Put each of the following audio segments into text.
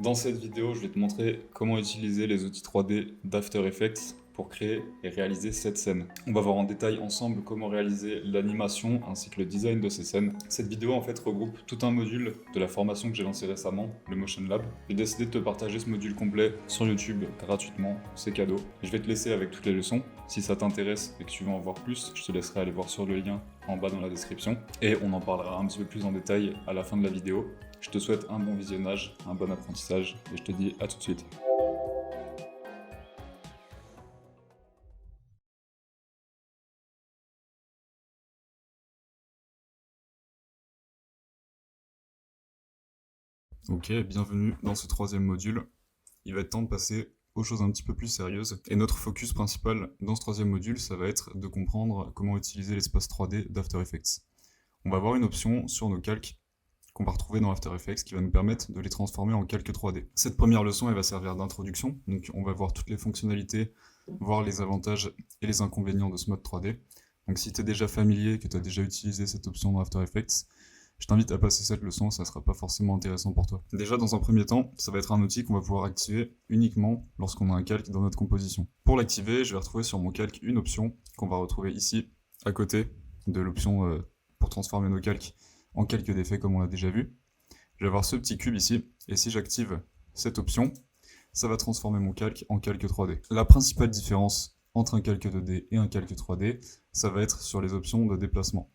Dans cette vidéo, je vais te montrer comment utiliser les outils 3D d'After Effects pour créer et réaliser cette scène. On va voir en détail ensemble comment réaliser l'animation ainsi que le design de ces scènes. Cette vidéo en fait regroupe tout un module de la formation que j'ai lancée récemment, le Motion Lab. J'ai décidé de te partager ce module complet sur YouTube gratuitement, c'est cadeau. Je vais te laisser avec toutes les leçons. Si ça t'intéresse et que tu veux en voir plus, je te laisserai aller voir sur le lien en bas dans la description. Et on en parlera un petit peu plus en détail à la fin de la vidéo. Je te souhaite un bon visionnage, un bon apprentissage et je te dis à tout de suite. Ok, bienvenue dans ce troisième module. Il va être temps de passer aux choses un petit peu plus sérieuses. Et notre focus principal dans ce troisième module, ça va être de comprendre comment utiliser l'espace 3D d'After Effects. On va avoir une option sur nos calques qu'on va retrouver dans After Effects qui va nous permettre de les transformer en calques 3D. Cette première leçon, elle va servir d'introduction, donc on va voir toutes les fonctionnalités, voir les avantages et les inconvénients de ce mode 3D. Donc si tu es déjà familier, que tu as déjà utilisé cette option dans After Effects, je t'invite à passer cette leçon, ça sera pas forcément intéressant pour toi. Déjà, dans un premier temps, ça va être un outil qu'on va pouvoir activer uniquement lorsqu'on a un calque dans notre composition. Pour l'activer, je vais retrouver sur mon calque une option qu'on va retrouver ici, à côté de l'option pour transformer nos calques en calque d'effet comme on l'a déjà vu. Je vais avoir ce petit cube ici, et si j'active cette option, ça va transformer mon calque en calque 3D. La principale différence entre un calque 2D et un calque 3D, ça va être sur les options de déplacement.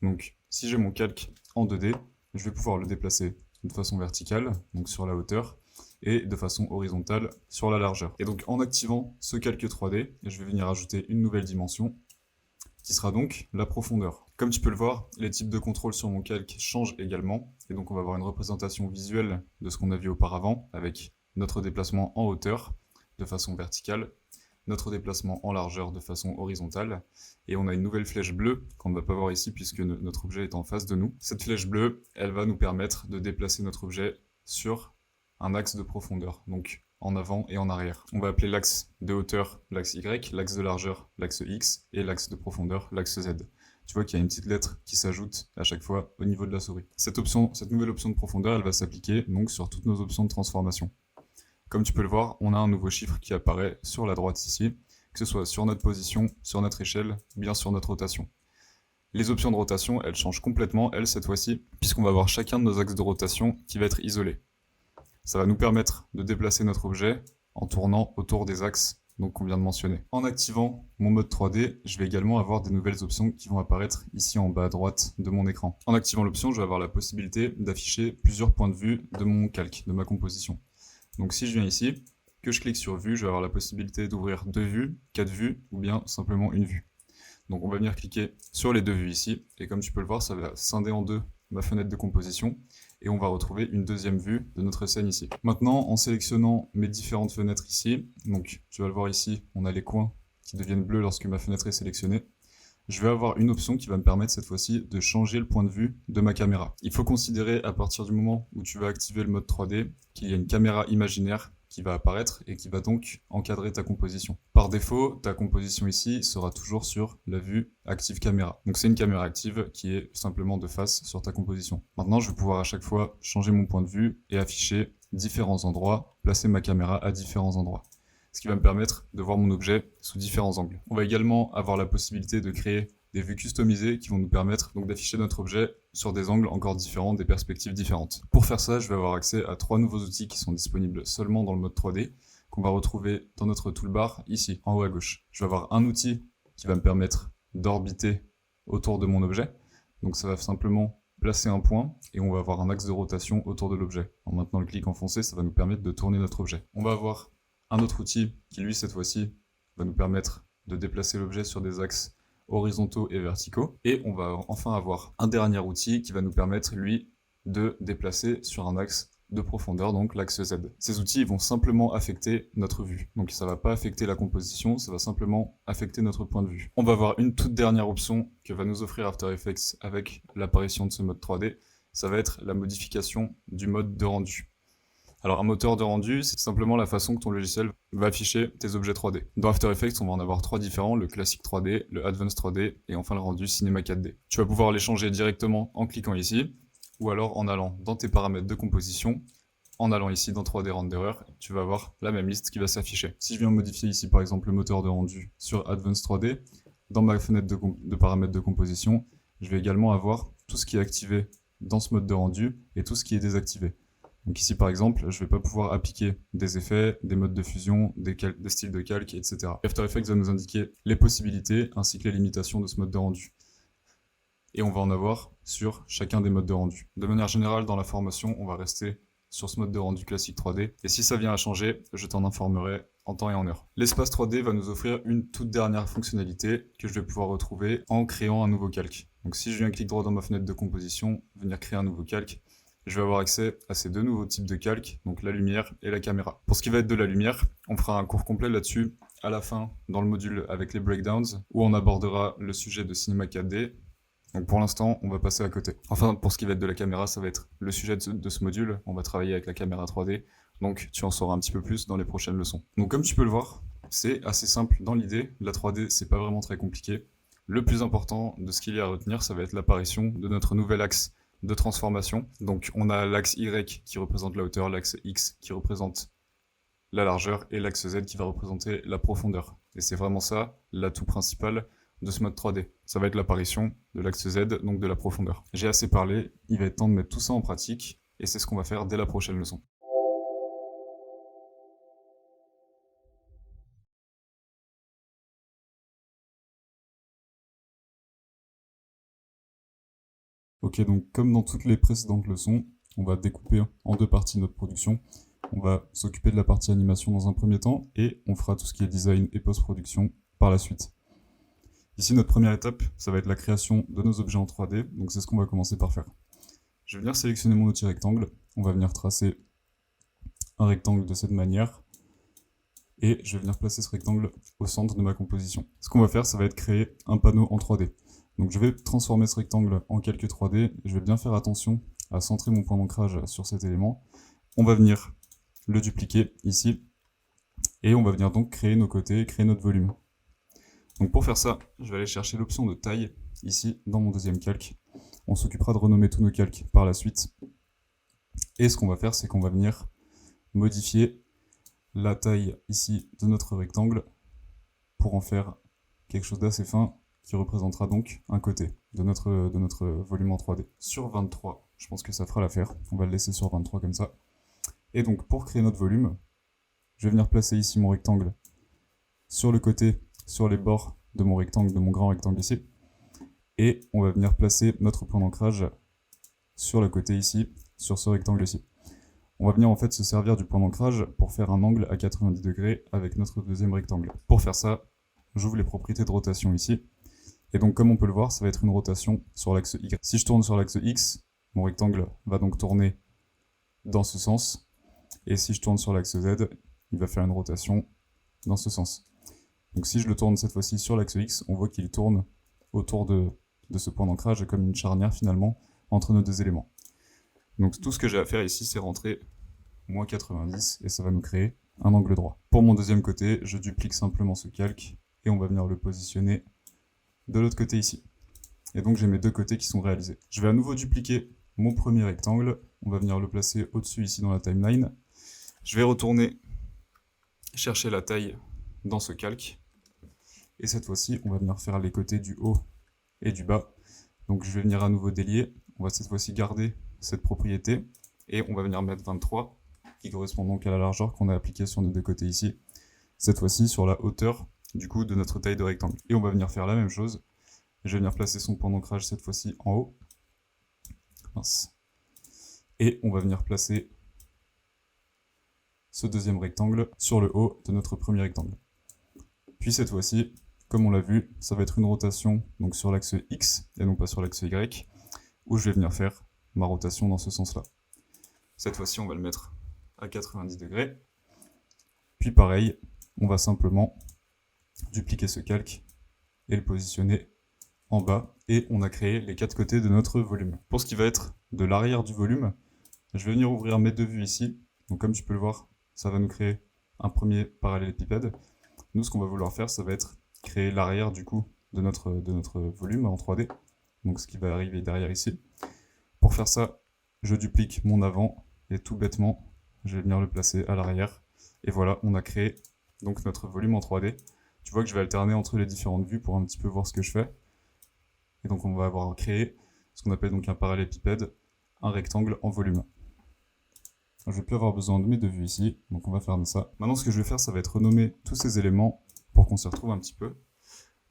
Donc, si j'ai mon calque en 2D, je vais pouvoir le déplacer de façon verticale, donc sur la hauteur, et de façon horizontale sur la largeur. Et donc, en activant ce calque 3D, je vais venir ajouter une nouvelle dimension, qui sera donc la profondeur. Comme tu peux le voir, les types de contrôle sur mon calque changent également, et donc on va avoir une représentation visuelle de ce qu'on a vu auparavant, avec notre déplacement en hauteur, de façon verticale, notre déplacement en largeur de façon horizontale, et on a une nouvelle flèche bleue qu'on ne va pas voir ici puisque notre objet est en face de nous. Cette flèche bleue, elle va nous permettre de déplacer notre objet sur un axe de profondeur, donc en avant et en arrière. On va appeler l'axe de hauteur l'axe Y, l'axe de largeur l'axe X, et l'axe de profondeur l'axe Z. Tu vois qu'il y a une petite lettre qui s'ajoute à chaque fois au niveau de la souris. Cette nouvelle option de profondeur, elle va s'appliquer donc sur toutes nos options de transformation. Comme tu peux le voir, on a un nouveau chiffre qui apparaît sur la droite ici, que ce soit sur notre position, sur notre échelle, ou bien sur notre rotation. Les options de rotation, elles changent complètement, elles, cette fois-ci, puisqu'on va avoir chacun de nos axes de rotation qui va être isolé. Ça va nous permettre de déplacer notre objet en tournant autour des axes qu'on vient de mentionner. En activant mon mode 3D, je vais également avoir des nouvelles options qui vont apparaître ici en bas à droite de mon écran. En activant l'option, je vais avoir la possibilité d'afficher plusieurs points de vue de mon calque, de ma composition. Donc si je viens ici, que je clique sur vue, je vais avoir la possibilité d'ouvrir 2 vues, 4 vues ou bien simplement une vue. Donc on va venir cliquer sur les 2 vues ici, et comme tu peux le voir, ça va scinder en deux ma fenêtre de composition, et on va retrouver une deuxième vue de notre scène ici. Maintenant, en sélectionnant mes différentes fenêtres ici, donc tu vas le voir ici, on a les coins qui deviennent bleus lorsque ma fenêtre est sélectionnée, je vais avoir une option qui va me permettre cette fois-ci de changer le point de vue de ma caméra. Il faut considérer à partir du moment où tu vas activer le mode 3D qu'il y a une caméra imaginaire qui va apparaître et qui va donc encadrer ta composition. Par défaut, ta composition ici sera toujours sur la vue active caméra. Donc c'est une caméra active qui est simplement de face sur ta composition. Maintenant, je vais pouvoir à chaque fois changer mon point de vue et afficher différents endroits, placer ma caméra à différents endroits, ce qui va me permettre de voir mon objet sous différents angles. On va également avoir la possibilité de créer des vues customisées qui vont nous permettre donc d'afficher notre objet sur des angles encore différents, des perspectives différentes. Pour faire ça, je vais avoir accès à 3 nouveaux outils qui sont disponibles seulement dans le mode 3D, qu'on va retrouver dans notre toolbar ici, en haut à gauche. Je vais avoir un outil qui va me permettre d'orbiter autour de mon objet. Donc ça va simplement placer un point et on va avoir un axe de rotation autour de l'objet. En maintenant le clic enfoncé, ça va nous permettre de tourner notre objet. On va avoir un autre outil qui, lui, cette fois-ci, va nous permettre de déplacer l'objet sur des axes horizontaux et verticaux. Et on va enfin avoir un dernier outil qui va nous permettre, lui, de déplacer sur un axe de profondeur, donc l'axe Z. Ces outils vont simplement affecter notre vue. Donc ça ne va pas affecter la composition, ça va simplement affecter notre point de vue. On va avoir une toute dernière option que va nous offrir After Effects avec l'apparition de ce mode 3D. Ça va être la modification du mode de rendu. Alors un moteur de rendu, c'est simplement la façon que ton logiciel va afficher tes objets 3D. Dans After Effects, on va en avoir 3 différents, le classique 3D, le Advanced 3D et enfin le rendu Cinema 4D. Tu vas pouvoir les changer directement en cliquant ici, ou alors en allant dans tes paramètres de composition, en allant ici dans 3D Renderer, tu vas avoir la même liste qui va s'afficher. Si je viens modifier ici par exemple le moteur de rendu sur Advanced 3D, dans ma fenêtre de paramètres de composition, je vais également avoir tout ce qui est activé dans ce mode de rendu et tout ce qui est désactivé. Donc ici par exemple, je ne vais pas pouvoir appliquer des effets, des modes de fusion, des styles de calque, etc. After Effects va nous indiquer les possibilités ainsi que les limitations de ce mode de rendu. Et on va en avoir sur chacun des modes de rendu. De manière générale, dans la formation, on va rester sur ce mode de rendu classique 3D. Et si ça vient à changer, je t'en informerai en temps et en heure. L'espace 3D va nous offrir une toute dernière fonctionnalité que je vais pouvoir retrouver en créant un nouveau calque. Donc si je viens clic droit dans ma fenêtre de composition, venir créer un nouveau calque, je vais avoir accès à ces deux nouveaux types de calques, donc la lumière et la caméra. Pour ce qui va être de la lumière, on fera un cours complet là-dessus à la fin dans le module avec les breakdowns, où on abordera le sujet de cinéma 4D. Donc pour l'instant, on va passer à côté. Enfin, pour ce qui va être de la caméra, ça va être le sujet de ce module. On va travailler avec la caméra 3D, donc tu en sauras un petit peu plus dans les prochaines leçons. Donc comme tu peux le voir, c'est assez simple dans l'idée. La 3D, c'est pas vraiment très compliqué. Le plus important de ce qu'il y a à retenir, ça va être l'apparition de notre nouvel axe de transformation. Donc on a l'axe Y qui représente la hauteur, l'axe X qui représente la largeur et l'axe Z qui va représenter la profondeur. Et c'est vraiment ça l'atout principal de ce mode 3D. Ça va être l'apparition de l'axe Z, donc de la profondeur. J'ai assez parlé, il va être temps de mettre tout ça en pratique, et c'est ce qu'on va faire dès la prochaine leçon. Ok, donc comme dans toutes les précédentes leçons, on va découper en deux parties notre production. On va s'occuper de la partie animation dans un premier temps, et on fera tout ce qui est design et post-production par la suite. Ici, notre première étape, ça va être la création de nos objets en 3D, donc c'est ce qu'on va commencer par faire. Je vais venir sélectionner mon outil rectangle, on va venir tracer un rectangle de cette manière, et je vais venir placer ce rectangle au centre de ma composition. Ce qu'on va faire, ça va être créer un panneau en 3D. Donc je vais transformer ce rectangle en calque 3D, je vais bien faire attention à centrer mon point d'ancrage sur cet élément. On va venir le dupliquer ici, et on va venir donc créer nos côtés, créer notre volume. Donc pour faire ça, je vais aller chercher l'option de taille, ici, dans mon deuxième calque. On s'occupera de renommer tous nos calques par la suite. Et ce qu'on va faire, c'est qu'on va venir modifier la taille ici de notre rectangle pour en faire quelque chose d'assez fin qui représentera donc un côté de notre volume en 3D. Sur 23, je pense que ça fera l'affaire. On va le laisser sur 23 comme ça. Et donc pour créer notre volume, je vais venir placer ici mon rectangle sur le côté, sur les bords de mon rectangle, de mon grand rectangle ici. Et on va venir placer notre point d'ancrage sur le côté ici, sur ce rectangle ici. On va venir en fait se servir du point d'ancrage pour faire un angle à 90 degrés avec notre deuxième rectangle. Pour faire ça, j'ouvre les propriétés de rotation ici. Et donc comme on peut le voir, ça va être une rotation sur l'axe Y. Si je tourne sur l'axe X, mon rectangle va donc tourner dans ce sens. Et si je tourne sur l'axe Z, il va faire une rotation dans ce sens. Donc si je le tourne cette fois-ci sur l'axe X, on voit qu'il tourne autour de ce point d'ancrage comme une charnière finalement entre nos deux éléments. Donc tout ce que j'ai à faire ici, c'est rentrer moins 90 et ça va nous créer un angle droit. Pour mon deuxième côté, je duplique simplement ce calque et on va venir le positionner de l'autre côté ici. Et donc j'ai mes deux côtés qui sont réalisés. Je vais à nouveau dupliquer mon premier rectangle, on va venir le placer au-dessus ici dans la timeline. Je vais retourner chercher la taille dans ce calque. Et cette fois-ci, on va venir faire les côtés du haut et du bas. Donc je vais venir à nouveau délier. On va cette fois-ci garder cette propriété. Et on va venir mettre 23, qui correspond donc à la largeur qu'on a appliquée sur nos deux côtés ici. Cette fois-ci sur la hauteur du coup de notre taille de rectangle. Et on va venir faire la même chose. Je vais venir placer son point d'ancrage cette fois-ci en haut. Mince. Et on va venir placer ce deuxième rectangle sur le haut de notre premier rectangle. Puis cette fois-ci, comme on l'a vu, ça va être une rotation donc sur l'axe X et non pas sur l'axe Y, où je vais venir faire ma rotation dans ce sens-là. Cette fois-ci, on va le mettre à 90 degrés. Puis pareil, on va simplement dupliquer ce calque et le positionner en bas. Et on a créé les quatre côtés de notre volume. Pour ce qui va être de l'arrière du volume, je vais venir ouvrir mes deux vues ici. Donc comme tu peux le voir, ça va nous créer un premier parallélépipède. Nous, ce qu'on va vouloir faire, ça va être créer l'arrière du coup de notre volume en 3D. Donc ce qui va arriver derrière ici. Pour faire ça, je duplique mon avant et tout bêtement, je vais venir le placer à l'arrière. Et voilà, on a créé donc notre volume en 3D. Tu vois que je vais alterner entre les différentes vues pour un petit peu voir ce que je fais. Et donc on va avoir créé ce qu'on appelle donc un parallélépipède, un rectangle en volume. Je vais plus avoir besoin de mes deux vues ici, donc on va fermer ça. Maintenant ce que je vais faire, ça va être renommer tous ces éléments pour qu'on s'y retrouve un petit peu.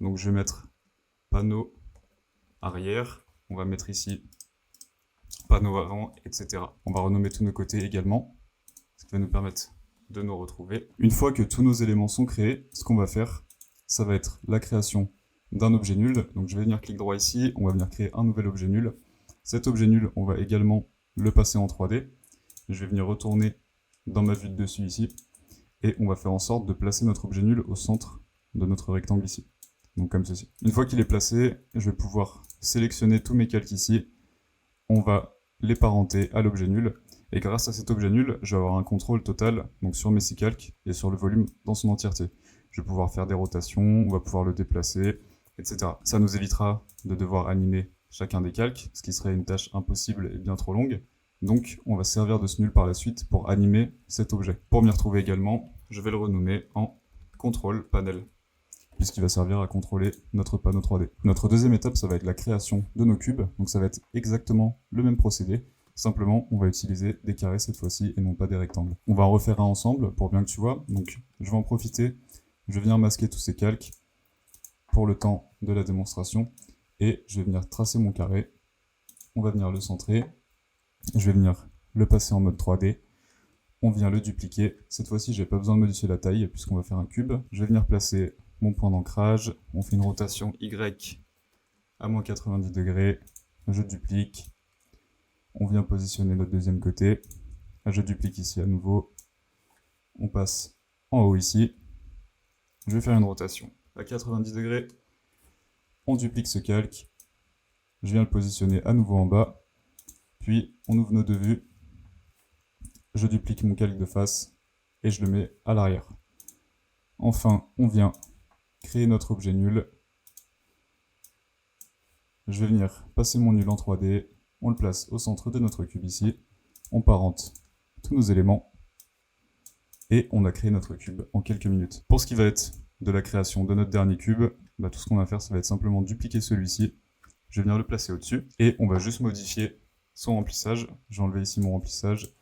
Donc je vais mettre panneau arrière, on va mettre ici panneau avant, etc. On va renommer tous nos côtés également, ce qui va nous permettre de nous retrouver. Une fois que tous nos éléments sont créés, ce qu'on va faire, ça va être la création d'un objet nul. Donc je vais venir clic droit ici, on va venir créer un nouvel objet nul. Cet objet nul, on va également le passer en 3D. Je vais venir retourner dans ma vue de dessus ici, et on va faire en sorte de placer notre objet nul au centre de notre rectangle ici. Donc comme ceci. Une fois qu'il est placé, je vais pouvoir sélectionner tous mes calques ici. On va les parenter à l'objet nul. Et grâce à cet objet nul, je vais avoir un contrôle total donc sur mes 6 calques et sur le volume dans son entièreté. Je vais pouvoir faire des rotations, on va pouvoir le déplacer, etc. Ça nous évitera de devoir animer chacun des calques, ce qui serait une tâche impossible et bien trop longue. Donc on va servir de ce nul par la suite pour animer cet objet. Pour m'y retrouver également, je vais le renommer en contrôle panel, puisqu'il va servir à contrôler notre panneau 3D. Notre deuxième étape, ça va être la création de nos cubes. Donc ça va être exactement le même procédé. Simplement, on va utiliser des carrés cette fois-ci et non pas des rectangles. On va en refaire un ensemble pour bien que tu vois. Donc je vais en profiter. Je viens masquer tous ces calques pour le temps de la démonstration. Et je vais venir tracer mon carré. On va venir le centrer. Je vais venir le passer en mode 3D. On vient le dupliquer. Cette fois-ci, je n'ai pas besoin de modifier la taille puisqu'on va faire un cube. Je vais venir placer mon point d'ancrage. On fait une rotation Y à moins 90 degrés. Je duplique. On vient positionner notre deuxième côté. Je duplique ici à nouveau. On passe en haut ici. Je vais faire une rotation à 90 degrés. On duplique ce calque. Je viens le positionner à nouveau en bas. Puis on ouvre nos deux vues. Je duplique mon calque de face et je le mets à l'arrière. Enfin, on vient créer notre objet nul. Je vais venir passer mon nul en 3D. On le place au centre de notre cube ici. On parente tous nos éléments. Et on a créé notre cube en quelques minutes. Pour ce qui va être de la création de notre dernier cube, tout ce qu'on va faire, ça va être simplement dupliquer celui-ci. Je vais venir le placer au-dessus. Et on va juste modifier son remplissage. Je vais enlever ici mon remplissage.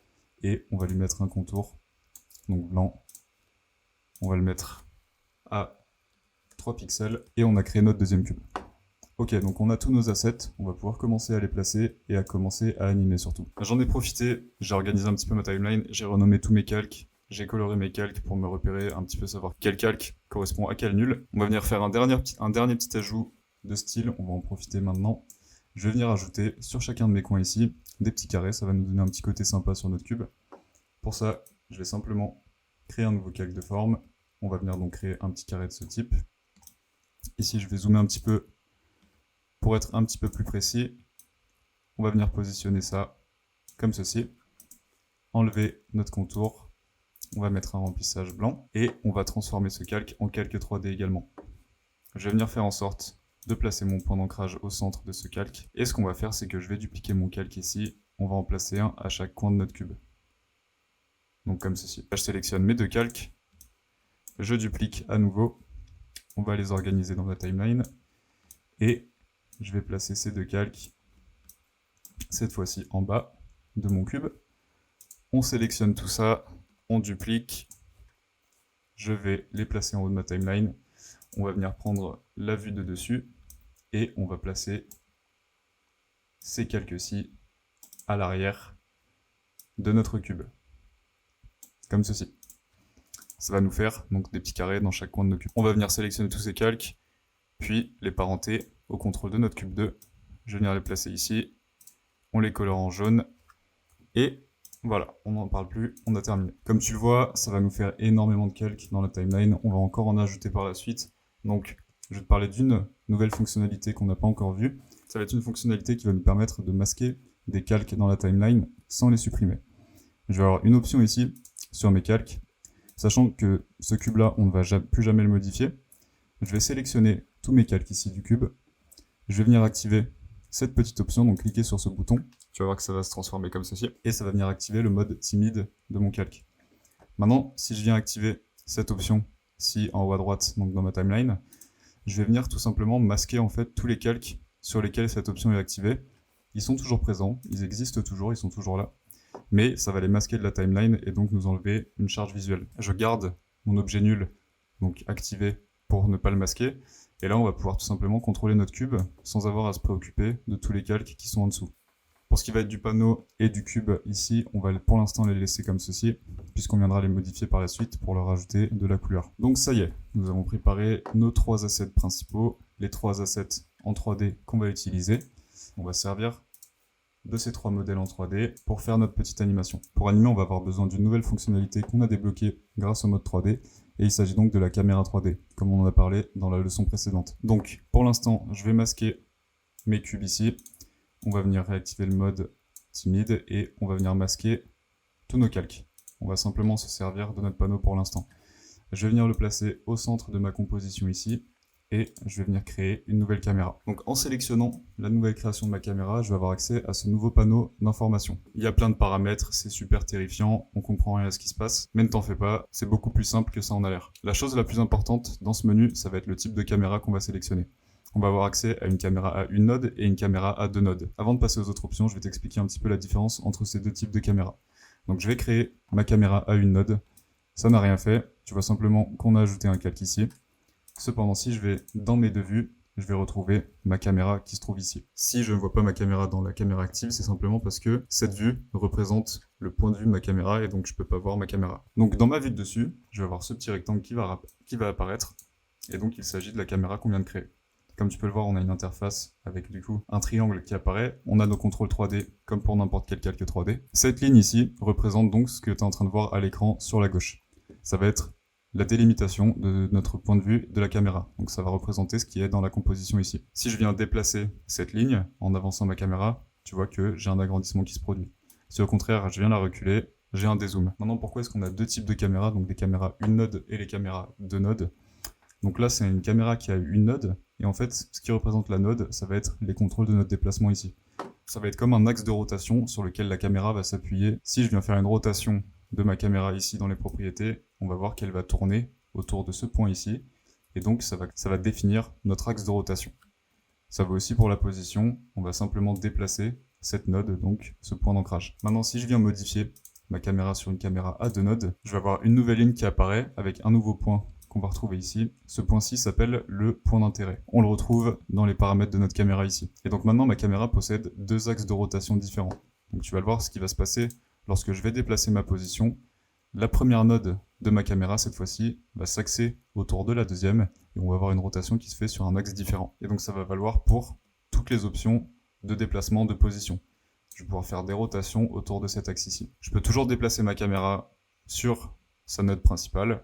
Et on va lui mettre un contour. Donc blanc. On va le mettre à 3 pixels. Et on a créé notre deuxième cube. Ok, donc on a tous nos assets, on va pouvoir commencer à les placer et à commencer à animer surtout. J'en ai profité, j'ai organisé un petit peu ma timeline, j'ai renommé tous mes calques, j'ai coloré mes calques pour me repérer, un petit peu savoir quel calque correspond à quel nul. On va venir faire un dernier petit ajout de style, on va en profiter maintenant. Je vais venir ajouter sur chacun de mes coins ici des petits carrés, ça va nous donner un petit côté sympa sur notre cube. Pour ça, je vais simplement créer un nouveau calque de forme. On va venir donc créer un petit carré de ce type. Ici, je vais zoomer un petit peu. Pour être un petit peu plus précis, on va venir positionner ça comme ceci. Enlever notre contour, on va mettre un remplissage blanc et on va transformer ce calque en calque 3D également. Je vais venir faire en sorte de placer mon point d'ancrage au centre de ce calque. Et ce qu'on va faire, c'est que je vais dupliquer mon calque ici. On va en placer un à chaque coin de notre cube. Donc comme ceci. Je sélectionne mes deux calques, je duplique à nouveau. On va les organiser dans la timeline et je vais placer ces deux calques, cette fois-ci en bas de mon cube. On sélectionne tout ça, on duplique. Je vais les placer en haut de ma timeline. On va venir prendre la vue de dessus et on va placer ces calques-ci à l'arrière de notre cube. Comme ceci. Ça va nous faire donc des petits carrés dans chaque coin de nos cubes. On va venir sélectionner tous ces calques, puis les parenter au contrôle de notre cube 2. Je vais venir les placer ici. On les colore en jaune. Et voilà, on n'en parle plus, on a terminé. Comme tu le vois, ça va nous faire énormément de calques dans la timeline. On va encore en ajouter par la suite. Donc, je vais te parler d'une nouvelle fonctionnalité qu'on n'a pas encore vue. Ça va être une fonctionnalité qui va nous permettre de masquer des calques dans la timeline sans les supprimer. Je vais avoir une option ici sur mes calques. Sachant que ce cube-là, on ne va plus jamais le modifier. Je vais sélectionner tous mes calques ici du cube. Je vais venir activer cette petite option, donc cliquez sur ce bouton, tu vas voir que ça va se transformer comme ceci, et ça va venir activer le mode timide de mon calque. Maintenant, si je viens activer cette option ici en haut à droite, donc dans ma timeline, je vais venir tout simplement masquer en fait tous les calques sur lesquels cette option est activée. Ils sont toujours présents, ils existent toujours, ils sont toujours là, mais ça va les masquer de la timeline et donc nous enlever une charge visuelle. Je garde mon objet nul, donc activé pour ne pas le masquer, et là on va pouvoir tout simplement contrôler notre cube sans avoir à se préoccuper de tous les calques qui sont en dessous. Pour ce qui va être du panneau et du cube ici, on va pour l'instant les laisser comme ceci, puisqu'on viendra les modifier par la suite pour leur ajouter de la couleur. Donc ça y est, nous avons préparé nos 3 assets principaux, les 3 assets en 3D qu'on va utiliser. On va servir de ces 3 modèles en 3D pour faire notre petite animation. Pour animer, on va avoir besoin d'une nouvelle fonctionnalité qu'on a débloquée grâce au mode 3D, et il s'agit donc de la caméra 3D, comme on en a parlé dans la leçon précédente. Donc pour l'instant, je vais masquer mes cubes ici. On va venir réactiver le mode timide et on va venir masquer tous nos calques. On va simplement se servir de notre panneau pour l'instant. Je vais venir le placer au centre de ma composition ici et je vais venir créer une nouvelle caméra. Donc en sélectionnant la nouvelle création de ma caméra, je vais avoir accès à ce nouveau panneau d'information. Il y a plein de paramètres, c'est super terrifiant, on comprend rien à ce qui se passe, mais ne t'en fais pas, c'est beaucoup plus simple que ça en a l'air. La chose la plus importante dans ce menu, ça va être le type de caméra qu'on va sélectionner. On va avoir accès à une caméra à une node et une caméra à 2 nodes. Avant de passer aux autres options, je vais t'expliquer un petit peu la différence entre ces 2 types de caméras. Donc je vais créer ma caméra à une node. Ça n'a rien fait, tu vois simplement qu'on a ajouté un calque ici. Cependant, si je vais dans mes 2 vues, je vais retrouver ma caméra qui se trouve ici. Si je ne vois pas ma caméra dans la caméra active, c'est simplement parce que cette vue représente le point de vue de ma caméra et donc je ne peux pas voir ma caméra. Donc dans ma vue de dessus, je vais avoir ce petit rectangle qui va apparaître et donc il s'agit de la caméra qu'on vient de créer. Comme tu peux le voir, on a une interface avec du coup un triangle qui apparaît. On a nos contrôles 3D comme pour n'importe quel calque 3D. Cette ligne ici représente donc ce que tu es en train de voir à l'écran sur la gauche. Ça va être la délimitation de notre point de vue de la caméra. Donc ça va représenter ce qui est dans la composition ici. Si je viens déplacer cette ligne en avançant ma caméra, tu vois que j'ai un agrandissement qui se produit. Si au contraire je viens la reculer, j'ai un dézoom. Maintenant, pourquoi est-ce qu'on a 2 types de caméras, donc des caméras une node et les caméras 2 nodes? Donc là, c'est une caméra qui a une node, et en fait, ce qui représente la node, ça va être les contrôles de notre déplacement ici. Ça va être comme un axe de rotation sur lequel la caméra va s'appuyer. Si je viens faire une rotation de ma caméra ici dans les propriétés, on va voir qu'elle va tourner autour de ce point ici, et donc ça va définir notre axe de rotation. Ça vaut aussi pour la position, on va simplement déplacer cette node, donc ce point d'ancrage. Maintenant, si je viens modifier ma caméra sur une caméra à 2 nodes, je vais avoir une nouvelle ligne qui apparaît avec un nouveau point qu'on va retrouver ici. Ce point-ci s'appelle le point d'intérêt. On le retrouve dans les paramètres de notre caméra ici. Et donc maintenant, ma caméra possède 2 axes de rotation différents. Donc tu vas le voir, ce qui va se passer lorsque je vais déplacer ma position. La première node de ma caméra, cette fois-ci, va s'axer autour de la deuxième, et on va avoir une rotation qui se fait sur un axe différent. Et donc ça va valoir pour toutes les options de déplacement de position. Je vais pouvoir faire des rotations autour de cet axe ici. Je peux toujours déplacer ma caméra sur sa node principale.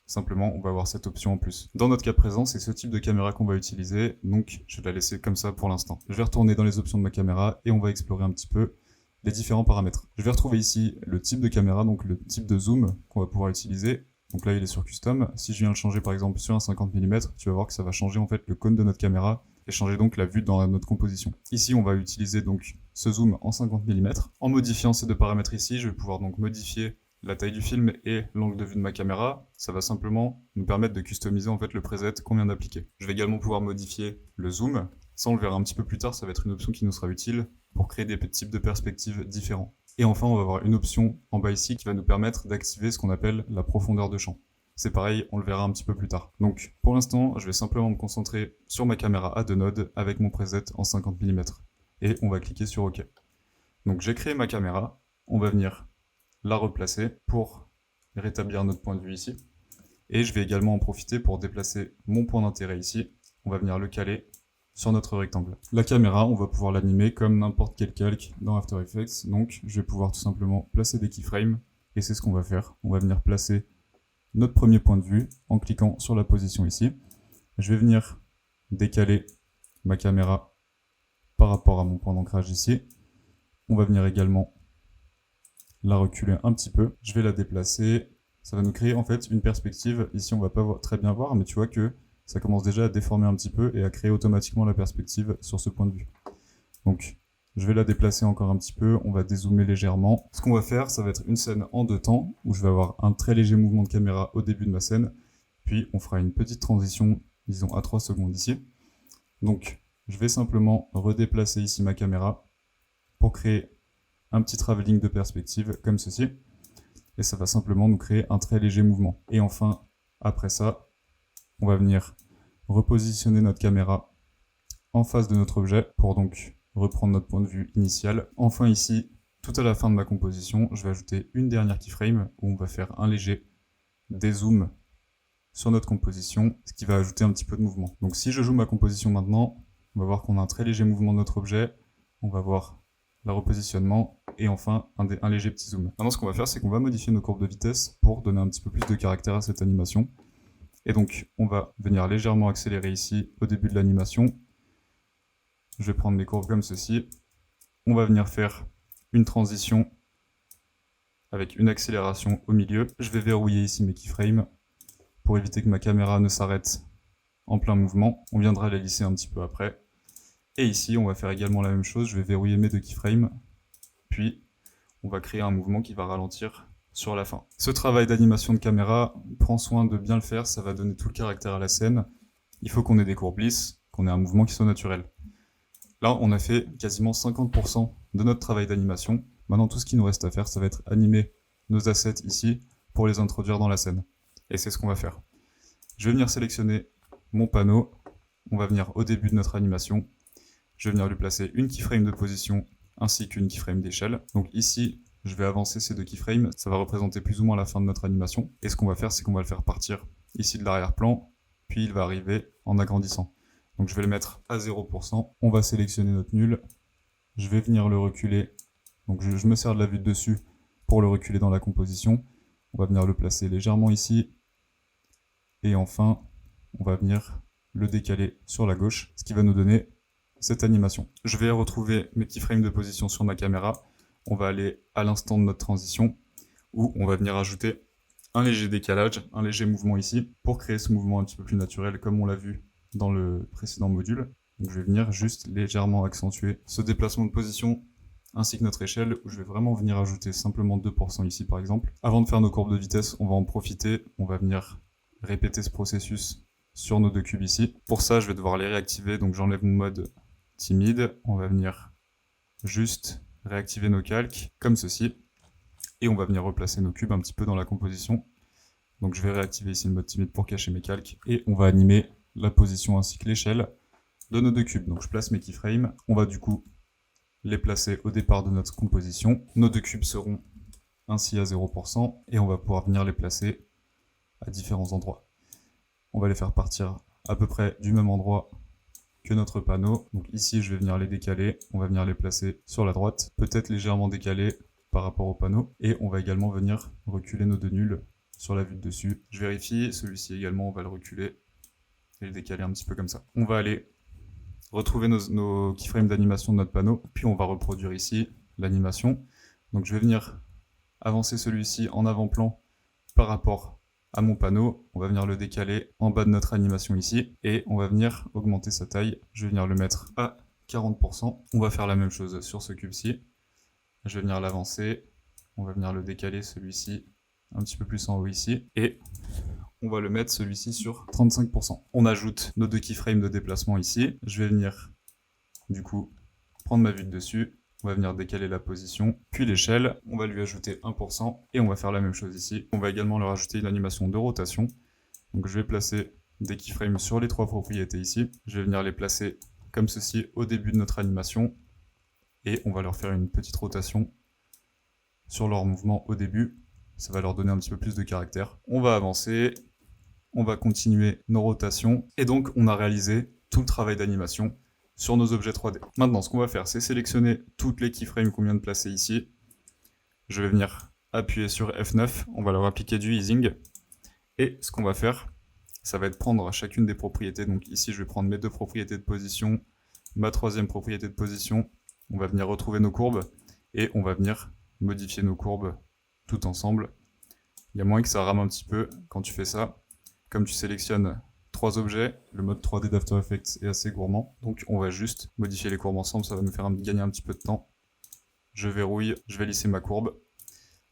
Simplement, on va avoir cette option en plus. Dans notre cas présent, c'est ce type de caméra qu'on va utiliser, donc je vais la laisser comme ça pour l'instant. Je vais retourner dans les options de ma caméra et on va explorer un petit peu les différents paramètres. Je vais retrouver ici le type de caméra, donc le type de zoom qu'on va pouvoir utiliser. Donc là, il est sur custom. Si je viens le changer par exemple sur un 50 mm, tu vas voir que ça va changer en fait le cône de notre caméra et changer donc la vue dans notre composition. Ici, on va utiliser donc ce zoom en 50 mm. En modifiant ces 2 paramètres ici, je vais pouvoir donc modifier la taille du film et l'angle de vue de ma caméra. Ça va simplement nous permettre de customiser en fait le preset qu'on vient d'appliquer. Je vais également pouvoir modifier le zoom. Ça, on le verra un petit peu plus tard, ça va être une option qui nous sera utile pour créer des types de perspectives différents. Et enfin, on va avoir une option en bas ici qui va nous permettre d'activer ce qu'on appelle la profondeur de champ. C'est pareil, on le verra un petit peu plus tard. Donc, pour l'instant, je vais simplement me concentrer sur ma caméra à 2 nodes avec mon preset en 50 mm. Et on va cliquer sur OK. Donc, j'ai créé ma caméra. On va venir la replacer pour rétablir notre point de vue ici. Et je vais également en profiter pour déplacer mon point d'intérêt ici. On va venir le caler sur notre rectangle. La caméra, on va pouvoir l'animer comme n'importe quel calque dans After Effects. Donc, je vais pouvoir tout simplement placer des keyframes. Et c'est ce qu'on va faire. On va venir placer notre premier point de vue en cliquant sur la position ici. Je vais venir décaler ma caméra par rapport à mon point d'ancrage ici. On va venir également la reculer un petit peu. Je vais la déplacer. Ça va nous créer en fait une perspective. Ici, on va pas très bien voir, mais tu vois que ça commence déjà à déformer un petit peu et à créer automatiquement la perspective sur ce point de vue. Donc, je vais la déplacer encore un petit peu, on va dézoomer légèrement. Ce qu'on va faire, ça va être une scène en 2 temps, où je vais avoir un très léger mouvement de caméra au début de ma scène, puis on fera une petite transition, disons à 3 secondes ici. Donc, je vais simplement redéplacer ici ma caméra pour créer un petit travelling de perspective, comme ceci. Et ça va simplement nous créer un très léger mouvement. Et enfin, après ça, on va venir repositionner notre caméra en face de notre objet pour donc reprendre notre point de vue initial. Enfin ici, tout à la fin de ma composition, je vais ajouter une dernière keyframe où on va faire un léger dézoom sur notre composition, ce qui va ajouter un petit peu de mouvement. Donc si je joue ma composition maintenant, on va voir qu'on a un très léger mouvement de notre objet, on va voir le repositionnement et enfin un léger petit zoom. Maintenant ce qu'on va faire, c'est qu'on va modifier nos courbes de vitesse pour donner un petit peu plus de caractère à cette animation. Et donc on va venir légèrement accélérer ici au début de l'animation. Je vais prendre mes courbes comme ceci. On va venir faire une transition avec une accélération au milieu. Je vais verrouiller ici mes keyframes pour éviter que ma caméra ne s'arrête en plein mouvement. On viendra la lisser un petit peu après. Et ici, on va faire également la même chose. Je vais verrouiller mes 2 keyframes. Puis, on va créer un mouvement qui va ralentir sur la fin. Ce travail d'animation de caméra, prends soin de bien le faire. Ça va donner tout le caractère à la scène. Il faut qu'on ait des courbes lisses, qu'on ait un mouvement qui soit naturel. Là, on a fait quasiment 50% de notre travail d'animation. Maintenant, tout ce qui nous reste à faire, ça va être animer nos assets ici pour les introduire dans la scène. Et c'est ce qu'on va faire. Je vais venir sélectionner mon panneau. On va venir au début de notre animation. Je vais venir lui placer une keyframe de position ainsi qu'une keyframe d'échelle. Donc ici, je vais avancer ces 2 keyframes. Ça va représenter plus ou moins la fin de notre animation. Et ce qu'on va faire, c'est qu'on va le faire partir ici de l'arrière-plan, puis il va arriver en agrandissant. Donc je vais le mettre à 0%. On va sélectionner notre nul. Je vais venir le reculer. Donc je me sers de la vue de dessus pour le reculer dans la composition. On va venir le placer légèrement ici. Et enfin, on va venir le décaler sur la gauche, ce qui va nous donner cette animation. Je vais retrouver mes keyframes de position sur ma caméra. On va aller à l'instant de notre transition, où on va venir ajouter un léger décalage, un léger mouvement ici, pour créer ce mouvement un petit peu plus naturel, comme on l'a vu dans le précédent module. Donc je vais venir juste légèrement accentuer ce déplacement de position, ainsi que notre échelle, où je vais vraiment venir ajouter simplement 2% ici par exemple. Avant de faire nos courbes de vitesse, on va en profiter, on va venir répéter ce processus sur nos 2 cubes ici. Pour ça, je vais devoir les réactiver, donc j'enlève mon mode timide. On va venir juste réactiver nos calques, comme ceci. Et on va venir replacer nos cubes un petit peu dans la composition. Donc je vais réactiver ici le mode timide pour cacher mes calques. Et on va animer la position ainsi que l'échelle de nos 2 cubes. Donc je place mes keyframes. On va du coup les placer au départ de notre composition. Nos 2 cubes seront ainsi à 0%. Et on va pouvoir venir les placer à différents endroits. On va les faire partir à peu près du même endroit que notre panneau. Donc ici, je vais venir les décaler. On va venir les placer sur la droite, peut-être légèrement décalés par rapport au panneau. Et on va également venir reculer nos 2 nuls sur la vue de dessus. Je vérifie, celui-ci également, on va le reculer et le décaler un petit peu comme ça. On va aller retrouver nos keyframes d'animation de notre panneau, puis on va reproduire ici l'animation. Donc je vais venir avancer celui-ci en avant-plan par rapport à mon panneau, on va venir le décaler en bas de notre animation ici, et on va venir augmenter sa taille. Je vais venir le mettre à 40%. On va faire la même chose sur ce cube-ci. Je vais venir l'avancer, on va venir le décaler celui-ci un petit peu plus en haut ici, et on va le mettre celui-ci sur 35%. On ajoute nos 2 keyframes de déplacement ici. Je vais venir, du coup, prendre ma vue de dessus. On va venir décaler la position, puis l'échelle, on va lui ajouter 1%, et on va faire la même chose ici. On va également leur ajouter une animation de rotation. Donc je vais placer des keyframes sur les 3 propriétés ici. Je vais venir les placer comme ceci au début de notre animation, et on va leur faire une petite rotation sur leur mouvement au début. Ça va leur donner un petit peu plus de caractère. On va avancer, on va continuer nos rotations, et donc on a réalisé tout le travail d'animation sur nos objets 3D. Maintenant, ce qu'on va faire, c'est sélectionner toutes les keyframes qu'on vient de placer ici. Je vais venir appuyer sur F9, on va leur appliquer du easing. Et ce qu'on va faire, ça va être prendre chacune des propriétés. Donc ici, je vais prendre mes 2 propriétés de position, ma 3e propriété de position. On va venir retrouver nos courbes et on va venir modifier nos courbes tout ensemble. Il y a moyen que ça rame un petit peu quand tu fais ça. Comme tu sélectionnes 3 objets, le mode 3D d'After Effects est assez gourmand, donc on va juste modifier les courbes ensemble, ça va nous faire gagner un petit peu de temps. Je verrouille, je vais lisser ma courbe.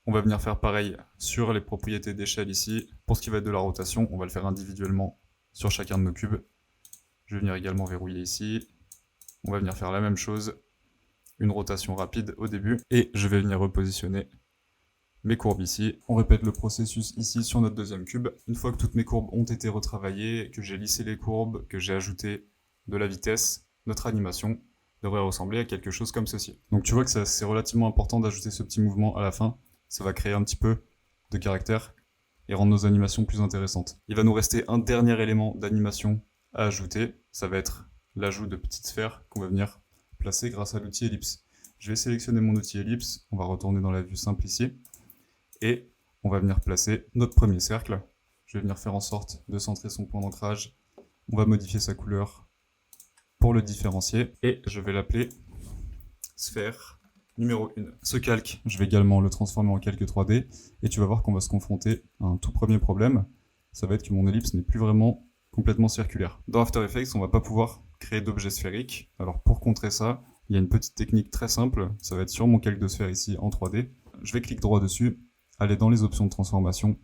On va venir faire pareil sur les propriétés d'échelle ici. Pour ce qui va être de la rotation, on va le faire individuellement sur chacun de nos cubes. Je vais venir également verrouiller ici. On va venir faire la même chose, une rotation rapide au début, et je vais venir repositionner mes courbes ici. On répète le processus ici sur notre deuxième cube. Une fois que toutes mes courbes ont été retravaillées, que j'ai lissé les courbes, que j'ai ajouté de la vitesse, notre animation devrait ressembler à quelque chose comme ceci. Donc tu vois que c'est relativement important d'ajouter ce petit mouvement à la fin. Ça va créer un petit peu de caractère et rendre nos animations plus intéressantes. Il va nous rester un dernier élément d'animation à ajouter. Ça va être l'ajout de petites sphères qu'on va venir placer grâce à l'outil ellipse. Je vais sélectionner mon outil ellipse. On va retourner dans la vue simple ici. Et on va venir placer notre premier cercle. Je vais venir faire en sorte de centrer son point d'ancrage. On va modifier sa couleur pour le différencier. Et je vais l'appeler sphère numéro 1. Ce calque, je vais également le transformer en calque 3D. Et tu vas voir qu'on va se confronter à un tout premier problème. Ça va être que mon ellipse n'est plus vraiment complètement circulaire. Dans After Effects, on ne va pas pouvoir créer d'objets sphériques. Alors pour contrer ça, il y a une petite technique très simple. Ça va être sur mon calque de sphère ici en 3D. Je vais cliquer droit dessus, aller dans les options de transformation.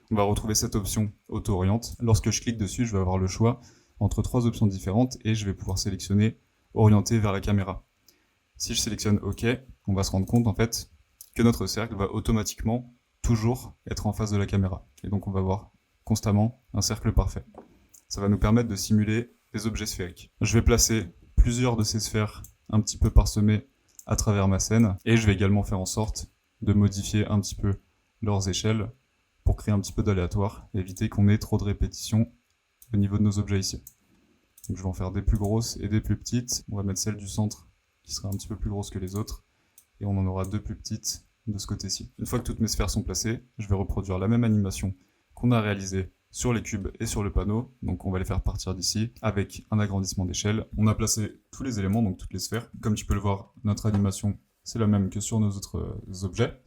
On va retrouver cette option auto-oriente. Lorsque je clique dessus, je vais avoir le choix entre 3 options différentes et je vais pouvoir sélectionner orienter vers la caméra. Si je sélectionne OK, on va se rendre compte en fait que notre cercle va automatiquement toujours être en face de la caméra. Et donc on va voir constamment un cercle parfait. Ça va nous permettre de simuler des objets sphériques. Je vais placer plusieurs de ces sphères un petit peu parsemées à travers ma scène et je vais également faire en sorte de modifier un petit peu leurs échelles pour créer un petit peu d'aléatoire et éviter qu'on ait trop de répétitions au niveau de nos objets ici. Donc je vais en faire des plus grosses et des plus petites. On va mettre celle du centre qui sera un petit peu plus grosse que les autres et on en aura 2 plus petites de ce côté-ci. Une fois que toutes mes sphères sont placées, je vais reproduire la même animation qu'on a réalisée sur les cubes et sur le panneau. Donc on va les faire partir d'ici avec un agrandissement d'échelle. On a placé tous les éléments, donc toutes les sphères. Comme tu peux le voir, notre animation c'est la même que sur nos autres objets.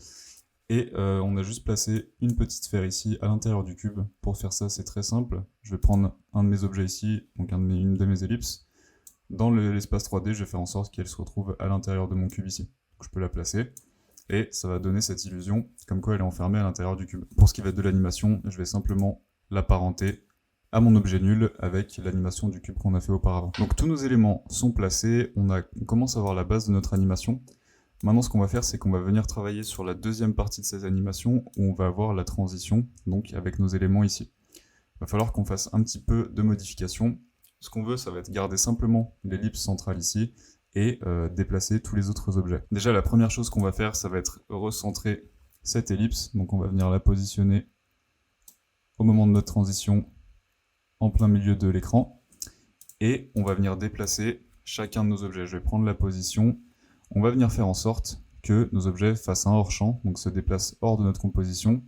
Et on a juste placé une petite sphère ici à l'intérieur du cube. Pour faire ça, c'est très simple. Je vais prendre un de mes objets ici, donc une de mes ellipses. Dans l'espace 3D, je vais faire en sorte qu'elle se retrouve à l'intérieur de mon cube ici. Donc je peux la placer. Et ça va donner cette illusion comme quoi elle est enfermée à l'intérieur du cube. Pour ce qui va être de l'animation, je vais simplement l'apparenter à mon objet nul avec l'animation du cube qu'on a fait auparavant. Donc tous nos éléments sont placés, on commence à avoir la base de notre animation. Maintenant, ce qu'on va faire, c'est qu'on va venir travailler sur la deuxième partie de ces animations où on va avoir la transition, donc avec nos éléments ici. Il va falloir qu'on fasse un petit peu de modification. Ce qu'on veut, ça va être garder simplement l'ellipse centrale ici et déplacer tous les autres objets. Déjà, la première chose qu'on va faire, ça va être recentrer cette ellipse. Donc on va venir la positionner au moment de notre transition en plein milieu de l'écran. Et on va venir déplacer chacun de nos objets. Je vais prendre la position. On va venir faire en sorte que nos objets fassent un hors-champ, donc se déplacent hors de notre composition,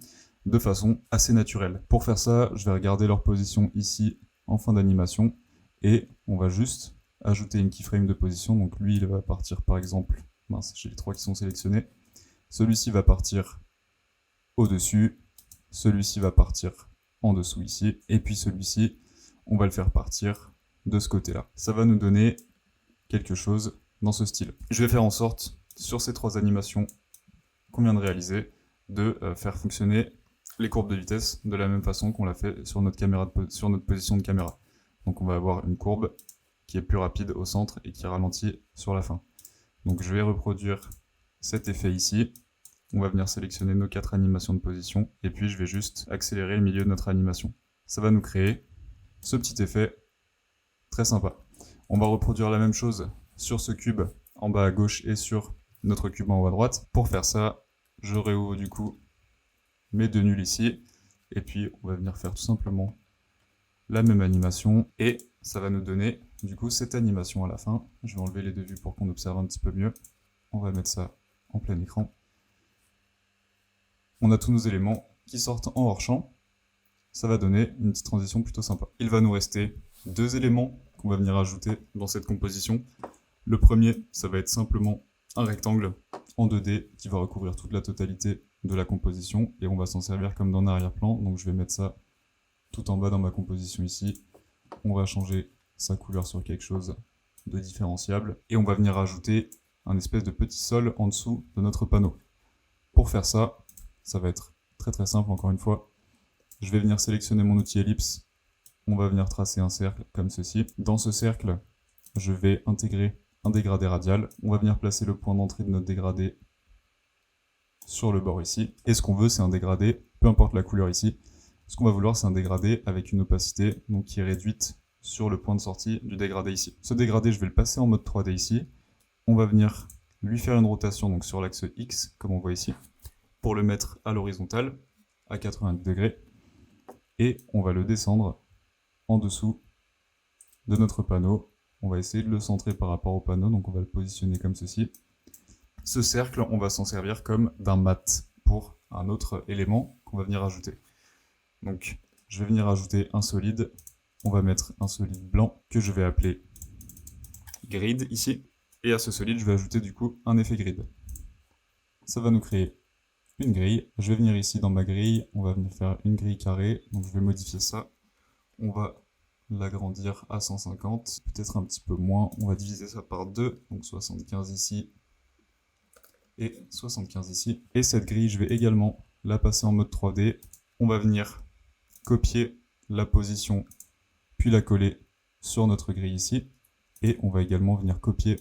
de façon assez naturelle. Pour faire ça, je vais regarder leur position ici en fin d'animation, et on va juste ajouter une keyframe de position. Donc lui, il va partir par exemple, mince, j'ai les 3 qui sont sélectionnés. Celui-ci va partir au-dessus, celui-ci va partir en dessous ici, et puis celui-ci, on va le faire partir de ce côté-là. Ça va nous donner quelque chose dans ce style. Je vais faire en sorte, sur ces 3 animations qu'on vient de réaliser, de faire fonctionner les courbes de vitesse de la même façon qu'on l'a fait sur notre position de caméra. Donc on va avoir une courbe qui est plus rapide au centre et qui ralentit sur la fin. Donc je vais reproduire cet effet ici. On va venir sélectionner nos 4 animations de position et puis je vais juste accélérer le milieu de notre animation. Ça va nous créer ce petit effet très sympa. On va reproduire la même chose sur ce cube en bas à gauche et sur notre cube en haut à droite. Pour faire ça, je réouvre du coup mes 2 nuls ici, et puis on va venir faire tout simplement la même animation, et ça va nous donner du coup cette animation à la fin. Je vais enlever les 2 vues pour qu'on observe un petit peu mieux. On va mettre ça en plein écran. On a tous nos éléments qui sortent en hors-champ. Ça va donner une petite transition plutôt sympa. Il va nous rester 2 éléments qu'on va venir ajouter dans cette composition. Le premier, ça va être simplement un rectangle en 2D qui va recouvrir toute la totalité de la composition et on va s'en servir comme d'un arrière-plan. Donc je vais mettre ça tout en bas dans ma composition ici. On va changer sa couleur sur quelque chose de différenciable. Et on va venir ajouter un espèce de petit sol en dessous de notre panneau. Pour faire ça, ça va être très très simple encore une fois. Je vais venir sélectionner mon outil ellipse. On va venir tracer un cercle comme ceci. Dans ce cercle, je vais intégrer un dégradé radial. On va venir placer le point d'entrée de notre dégradé sur le bord ici. Et ce qu'on veut, c'est un dégradé, peu importe la couleur ici. Ce qu'on va vouloir, c'est un dégradé avec une opacité donc, qui est réduite sur le point de sortie du dégradé ici. Ce dégradé, je vais le passer en mode 3D ici. On va venir lui faire une rotation donc sur l'axe X, comme on voit ici, pour le mettre à l'horizontale, à 90 degrés. Et on va le descendre en dessous de notre panneau. On va essayer de le centrer par rapport au panneau, donc on va le positionner comme ceci. Ce cercle, on va s'en servir comme d'un mat pour un autre élément qu'on va venir ajouter. Donc, je vais venir ajouter un solide. On va mettre un solide blanc que je vais appeler grid ici. Et à ce solide, je vais ajouter du coup un effet grid. Ça va nous créer une grille. Je vais venir ici dans ma grille. On va venir faire une grille carrée. Donc, je vais modifier ça. On va l'agrandir à 150, peut-être un petit peu moins. On va diviser ça par 2, donc 75 ici et 75 ici. Et cette grille, je vais également la passer en mode 3D. On va venir copier la position, puis la coller sur notre grille ici. Et on va également venir copier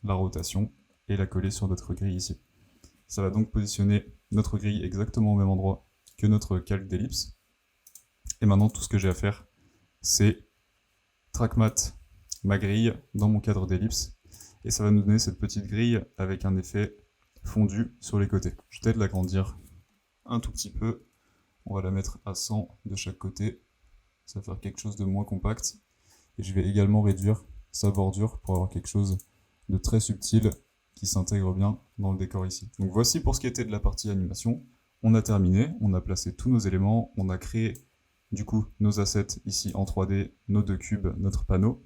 la rotation et la coller sur notre grille ici. Ça va donc positionner notre grille exactement au même endroit que notre calque d'ellipse. Et maintenant, tout ce que j'ai à faire, c'est trackmat ma grille dans mon cadre d'ellipse. Et ça va nous donner cette petite grille avec un effet fondu sur les côtés. Je vais peut-être l'agrandir un tout petit peu. On va la mettre à 100 de chaque côté. Ça va faire quelque chose de moins compact. Et je vais également réduire sa bordure pour avoir quelque chose de très subtil qui s'intègre bien dans le décor ici. Donc voici pour ce qui était de la partie animation. On a terminé, on a placé tous nos éléments, on a créé du coup nos assets ici en 3D, nos deux cubes, notre panneau.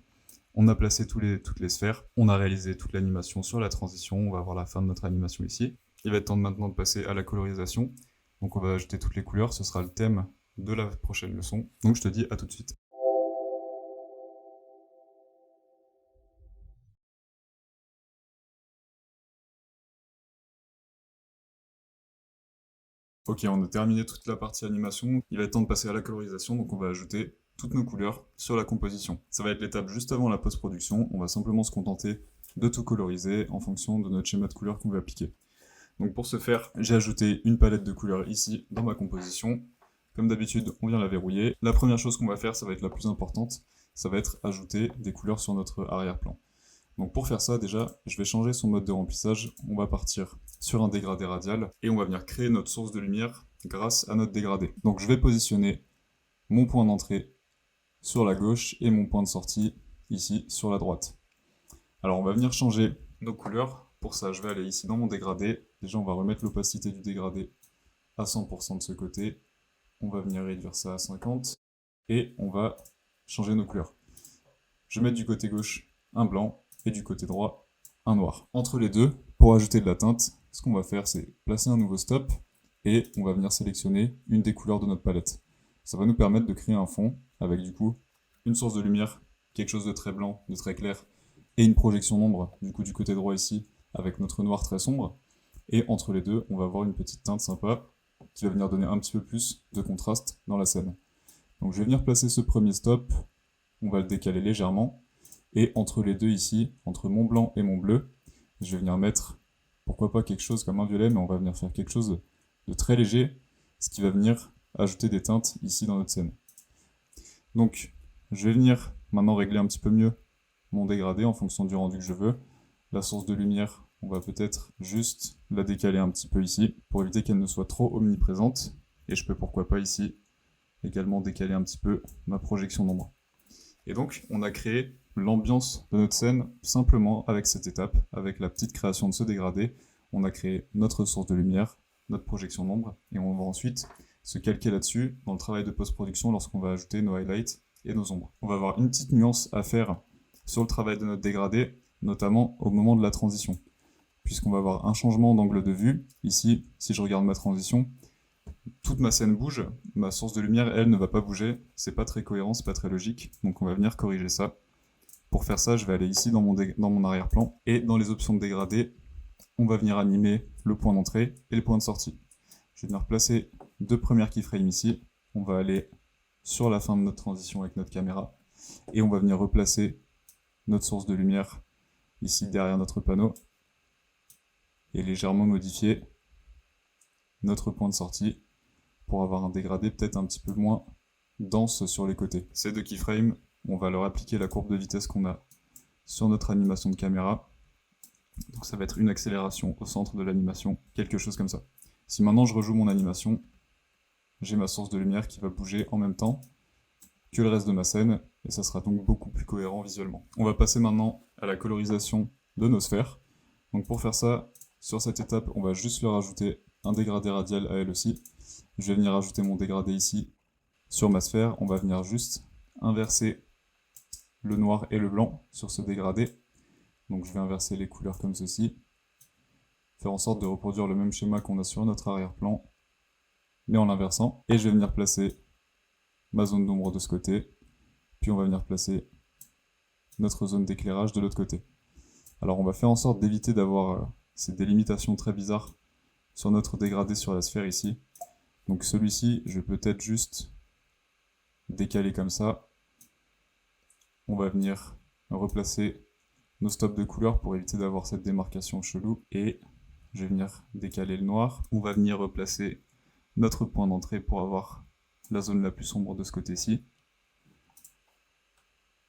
On a placé toutes les sphères, on a réalisé toute l'animation sur la transition, on va avoir la fin de notre animation ici. Il va être temps maintenant de passer à la colorisation. Donc on va ajouter toutes les couleurs, ce sera le thème de la prochaine leçon. Donc je te dis à tout de suite. Ok, on a terminé toute la partie animation. Il va être temps de passer à la colorisation, donc on va ajouter toutes nos couleurs sur la composition. Ça va être l'étape juste avant la post-production. On va simplement se contenter de tout coloriser en fonction de notre schéma de couleurs qu'on veut appliquer. Donc pour ce faire, j'ai ajouté une palette de couleurs ici dans ma composition. Comme d'habitude, on vient la verrouiller. La première chose qu'on va faire, ça va être la plus importante, ça va être ajouter des couleurs sur notre arrière-plan. Donc pour faire ça, déjà, je vais changer son mode de remplissage. On va partir sur un dégradé radial et on va venir créer notre source de lumière grâce à notre dégradé. Donc je vais positionner mon point d'entrée sur la gauche et mon point de sortie ici sur la droite. Alors on va venir changer nos couleurs. Pour ça, je vais aller ici dans mon dégradé. Déjà, on va remettre l'opacité du dégradé à 100% de ce côté. On va venir réduire ça à 50 et on va changer nos couleurs. Je vais mettre du côté gauche un blanc et du côté droit un noir. Entre les deux, pour ajouter de la teinte, ce qu'on va faire, c'est placer un nouveau stop et on va venir sélectionner une des couleurs de notre palette. Ça va nous permettre de créer un fond avec du coup une source de lumière, quelque chose de très blanc, de très clair, et une projection d'ombre du coup du côté droit ici avec notre noir très sombre. Et entre les deux, on va avoir une petite teinte sympa qui va venir donner un petit peu plus de contraste dans la scène. Donc je vais venir placer ce premier stop, on va le décaler légèrement, et entre les deux ici, entre mon blanc et mon bleu, je vais venir mettre, pourquoi pas quelque chose comme un violet, mais on va venir faire quelque chose de très léger, ce qui va venir ajouter des teintes ici dans notre scène. Donc je vais venir maintenant régler un petit peu mieux mon dégradé en fonction du rendu que je veux. La source de lumière, on va peut-être juste la décaler un petit peu ici, pour éviter qu'elle ne soit trop omniprésente, et je peux pourquoi pas ici également décaler un petit peu ma projection d'ombre. Et donc on a créé l'ambiance de notre scène simplement avec cette étape, avec la petite création de ce dégradé. On a créé notre source de lumière, notre projection d'ombre, et on va ensuite se calquer là-dessus dans le travail de post-production lorsqu'on va ajouter nos highlights et nos ombres. On va avoir une petite nuance à faire sur le travail de notre dégradé, notamment au moment de la transition, puisqu'on va avoir un changement d'angle de vue. Ici, si je regarde ma transition, toute ma scène bouge, ma source de lumière, elle, ne va pas bouger. C'est pas très cohérent, c'est pas très logique. Donc on va venir corriger ça. Pour faire ça, je vais aller ici dans mon arrière-plan. Et dans les options de dégradé, on va venir animer le point d'entrée et le point de sortie. Je vais venir placer 2 premières keyframes ici. On va aller sur la fin de notre transition avec notre caméra. Et on va venir replacer notre source de lumière ici derrière notre panneau. Et légèrement modifier notre point de sortie pour avoir un dégradé peut-être un petit peu moins dense sur les côtés. Ces 2 keyframes, on va leur appliquer la courbe de vitesse qu'on a sur notre animation de caméra. Donc ça va être une accélération au centre de l'animation, quelque chose comme ça. Si maintenant je rejoue mon animation, j'ai ma source de lumière qui va bouger en même temps que le reste de ma scène, et ça sera donc beaucoup plus cohérent visuellement. On va passer maintenant à la colorisation de nos sphères. Donc pour faire ça, sur cette étape, on va juste leur ajouter un dégradé radial à elle aussi. Je vais venir ajouter mon dégradé ici sur ma sphère. On va venir juste inverser le noir et le blanc sur ce dégradé. Donc je vais inverser les couleurs comme ceci. Faire en sorte de reproduire le même schéma qu'on a sur notre arrière-plan, mais en l'inversant. Et je vais venir placer ma zone d'ombre de ce côté. Puis on va venir placer notre zone d'éclairage de l'autre côté. Alors on va faire en sorte d'éviter d'avoir ces délimitations très bizarres sur notre dégradé sur la sphère ici. Donc celui-ci, je vais peut-être juste décaler comme ça. On va venir replacer nos stops de couleurs pour éviter d'avoir cette démarcation chelou. Et je vais venir décaler le noir. On va venir replacer notre point d'entrée pour avoir la zone la plus sombre de ce côté-ci.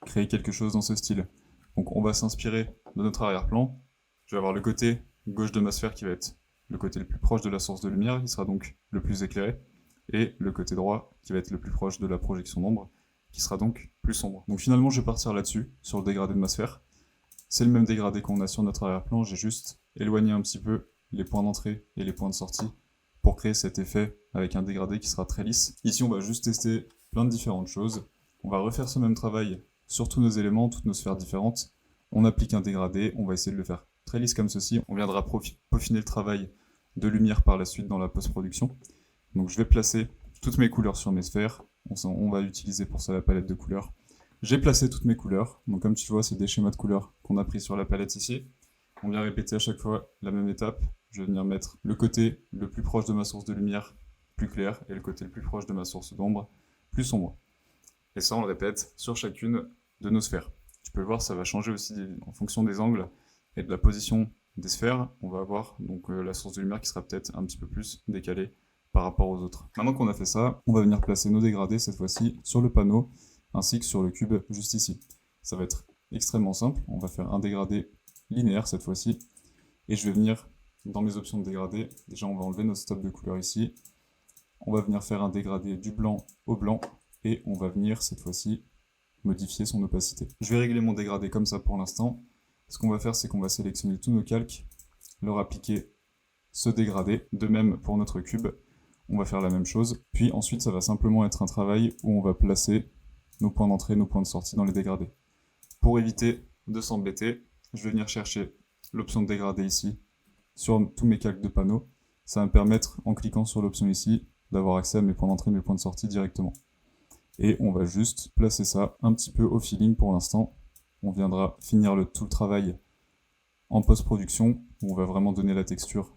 Créer quelque chose dans ce style. Donc on va s'inspirer de notre arrière-plan. Je vais avoir le côté gauche de ma sphère qui va être le côté le plus proche de la source de lumière, qui sera donc le plus éclairé, et le côté droit qui va être le plus proche de la projection d'ombre, qui sera donc plus sombre. Donc finalement je vais partir là-dessus, sur le dégradé de ma sphère. C'est le même dégradé qu'on a sur notre arrière-plan, j'ai juste éloigné un petit peu les points d'entrée et les points de sortie pour créer cet effet avec un dégradé qui sera très lisse. Ici on va juste tester plein de différentes choses. On va refaire ce même travail sur tous nos éléments, toutes nos sphères différentes. On applique un dégradé, on va essayer de le faire très lisse comme ceci. On viendra peaufiner le travail de lumière par la suite dans la post-production. Donc je vais placer toutes mes couleurs sur mes sphères. On va utiliser pour ça la palette de couleurs. J'ai placé toutes mes couleurs. Donc comme tu vois, c'est des schémas de couleurs qu'on a pris sur la palette ici. On vient répéter à chaque fois la même étape. Je vais venir mettre le côté le plus proche de ma source de lumière plus clair et le côté le plus proche de ma source d'ombre plus sombre. Et ça, on le répète sur chacune de nos sphères. Tu peux le voir, ça va changer aussi en fonction des angles et de la position des sphères. On va avoir donc la source de lumière qui sera peut-être un petit peu plus décalée par rapport aux autres. Maintenant qu'on a fait ça, on va venir placer nos dégradés cette fois-ci sur le panneau ainsi que sur le cube juste ici. Ça va être extrêmement simple. On va faire un dégradé linéaire cette fois-ci et je vais venir dans mes options de dégradé. Déjà, on va enlever notre stop de couleur ici. On va venir faire un dégradé du blanc au blanc et on va venir cette fois-ci modifier son opacité. Je vais régler mon dégradé comme ça pour l'instant. Ce qu'on va faire, c'est qu'on va sélectionner tous nos calques, leur appliquer ce dégradé. De même pour notre cube, on va faire la même chose. Puis ensuite, ça va simplement être un travail où on va placer nos points d'entrée, nos points de sortie dans les dégradés. Pour éviter de s'embêter, je vais venir chercher l'option de dégradé ici sur tous mes calques de panneaux. Ça va me permettre, en cliquant sur l'option ici, d'avoir accès à mes points d'entrée et mes points de sortie directement. Et on va juste placer ça un petit peu au feeling pour l'instant. On viendra finir tout le travail en post-production, où on va vraiment donner la texture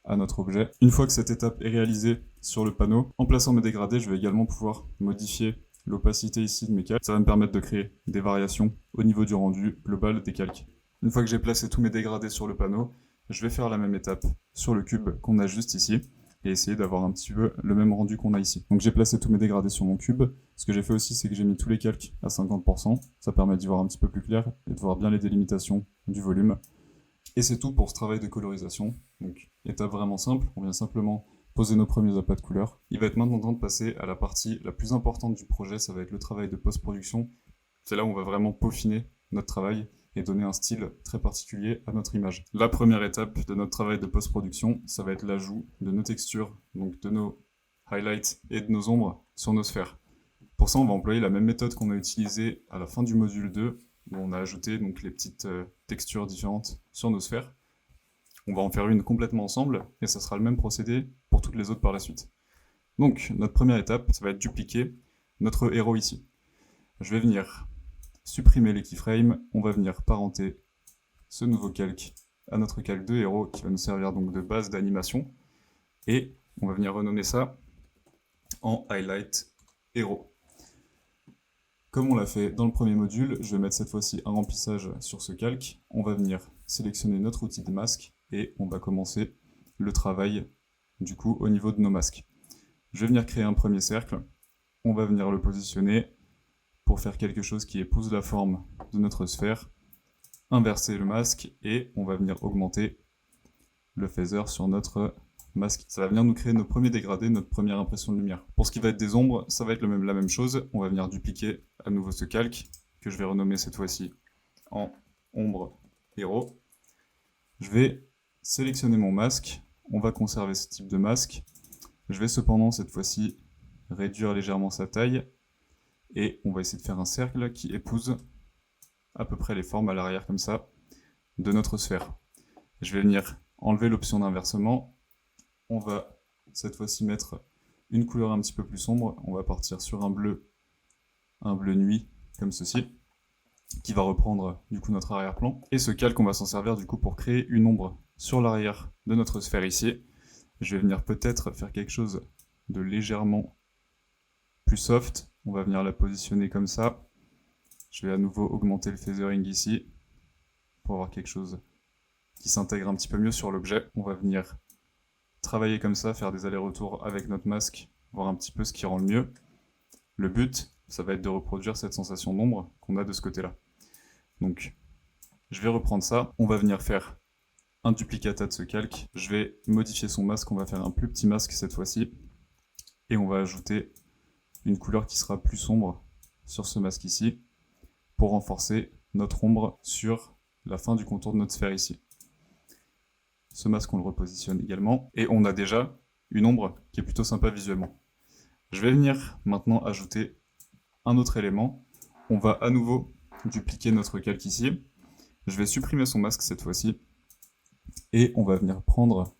à notre objet. Une fois que cette étape est réalisée sur le panneau, en plaçant mes dégradés, je vais également pouvoir modifier l'opacité ici de mes calques. Ça va me permettre de créer des variations au niveau du rendu global des calques. Une fois que j'ai placé tous mes dégradés sur le panneau, je vais faire la même étape sur le cube qu'on a juste ici, et essayer d'avoir un petit peu le même rendu qu'on a ici. Donc j'ai placé tous mes dégradés sur mon cube. Ce que j'ai fait aussi, c'est que j'ai mis tous les calques à 50%. Ça permet d'y voir un petit peu plus clair et de voir bien les délimitations du volume. Et c'est tout pour ce travail de colorisation. Donc étape vraiment simple, on vient simplement poser nos premiers appâts de couleurs. Il va être maintenant temps de passer à la partie la plus importante du projet, ça va être le travail de post-production. C'est là où on va vraiment peaufiner notre travail et donner un style très particulier à notre image. La première étape de notre travail de post-production, ça va être l'ajout de nos textures, donc de nos highlights et de nos ombres sur nos sphères. Pour ça, on va employer la même méthode qu'on a utilisée à la fin du module 2, où on a ajouté donc les petites textures différentes sur nos sphères. On va en faire une complètement ensemble, et ça sera le même procédé pour toutes les autres par la suite. Donc, notre première étape, ça va être dupliquer notre héros ici. Je vais venir supprimer les keyframes, on va venir parenter ce nouveau calque à notre calque de héros qui va nous servir donc de base d'animation, et on va venir renommer ça en highlight héros. Comme on l'a fait dans le premier module, je vais mettre cette fois-ci un remplissage sur ce calque. On va venir sélectionner notre outil de masque et on va commencer le travail du coup au niveau de nos masques. Je vais venir créer un premier cercle, on va venir le positionner pour faire quelque chose qui épouse la forme de notre sphère, inverser le masque et on va venir augmenter le phaser sur notre masque. Ça va venir nous créer nos premiers dégradés, notre première impression de lumière. Pour ce qui va être des ombres, ça va être la même chose. On va venir dupliquer à nouveau ce calque, que je vais renommer cette fois-ci en ombre héros. Je vais sélectionner mon masque. On va conserver ce type de masque. Je vais cependant cette fois-ci réduire légèrement sa taille. Et on va essayer de faire un cercle qui épouse à peu près les formes à l'arrière comme ça de notre sphère. Je vais venir enlever l'option d'inversement. On va cette fois-ci mettre une couleur un petit peu plus sombre. On va partir sur un bleu nuit, comme ceci, qui va reprendre du coup notre arrière-plan. Et ce calque, on va s'en servir du coup pour créer une ombre sur l'arrière de notre sphère ici. Je vais venir peut-être faire quelque chose de légèrement plus soft. On va venir la positionner comme ça. Je vais à nouveau augmenter le phasering ici, pour avoir quelque chose qui s'intègre un petit peu mieux sur l'objet. On va venir travailler comme ça, faire des allers-retours avec notre masque, voir un petit peu ce qui rend le mieux. Le but, ça va être de reproduire cette sensation d'ombre qu'on a de ce côté-là. Donc, je vais reprendre ça. On va venir faire un duplicata de ce calque. Je vais modifier son masque. On va faire un plus petit masque cette fois-ci. Et on va ajouter une couleur qui sera plus sombre sur ce masque ici, pour renforcer notre ombre sur la fin du contour de notre sphère ici. Ce masque, on le repositionne également. Et on a déjà une ombre qui est plutôt sympa visuellement. Je vais venir maintenant ajouter un autre élément. On va à nouveau dupliquer notre calque ici. Je vais supprimer son masque cette fois-ci. Et on va venir prendre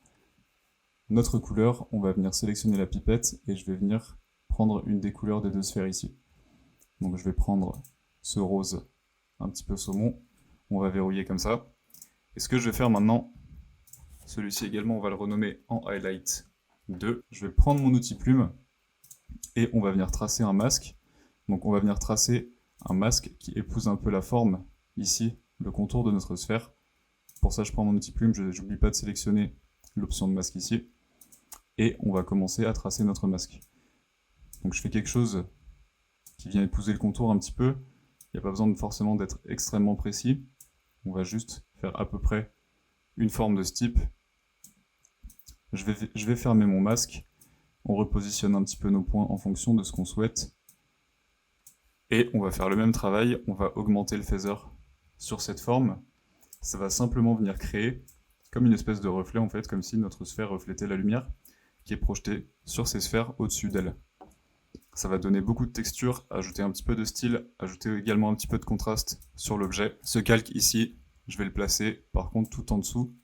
notre couleur. On va venir sélectionner la pipette et je vais venir prendre une des couleurs des deux sphères ici. Donc je vais prendre ce rose un petit peu saumon. On va verrouiller comme ça. Et ce que je vais faire maintenant, celui-ci également, on va le renommer en highlight 2. Je vais prendre mon outil plume et on va venir tracer un masque. Donc on va venir tracer un masque qui épouse un peu la forme, ici, le contour de notre sphère. Pour ça, je prends mon outil plume, je n'oublie pas de sélectionner l'option de masque ici. Et on va commencer à tracer notre masque. Donc je fais quelque chose qui vient épouser le contour un petit peu. Il n'y a pas besoin forcément d'être extrêmement précis. On va juste faire à peu près une forme de ce type. Je vais fermer mon masque. On repositionne un petit peu nos points en fonction de ce qu'on souhaite. Et on va faire le même travail. On va augmenter le phaser sur cette forme. Ça va simplement venir créer comme une espèce de reflet en fait, comme si notre sphère reflétait la lumière qui est projetée sur ces sphères au-dessus d'elle. Ça va donner beaucoup de texture, ajouter un petit peu de style, ajouter également un petit peu de contraste sur l'objet. Ce calque ici, je vais le placer par contre tout en dessous,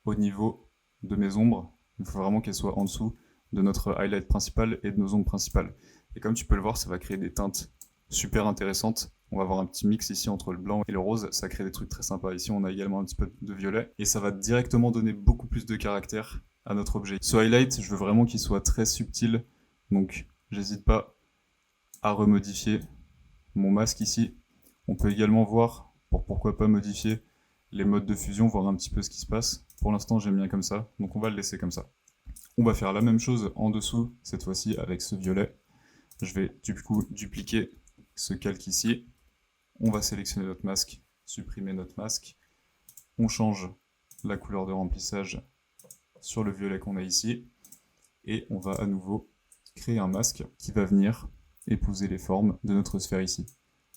au niveau de mes ombres. Il faut vraiment qu'elles soient en dessous de notre highlight principal et de nos ombres principales. Et comme tu peux le voir, ça va créer des teintes super intéressantes. On va avoir un petit mix ici entre le blanc et le rose, ça crée des trucs très sympas. Ici on a également un petit peu de violet, et ça va directement donner beaucoup plus de caractère à notre objet. Ce highlight, je veux vraiment qu'il soit très subtil, donc j'hésite pas à remodifier mon masque ici. On peut également voir, pourquoi pas modifier les modes de fusion, voir un petit peu ce qui se passe. Pour l'instant j'aime bien comme ça, donc on va le laisser comme ça. On va faire la même chose en dessous, cette fois-ci avec ce violet. Je vais du coup dupliquer ce calque ici. On va sélectionner notre masque, supprimer notre masque. On change la couleur de remplissage sur le violet qu'on a ici. Et on va à nouveau créer un masque qui va venir épouser les formes de notre sphère ici.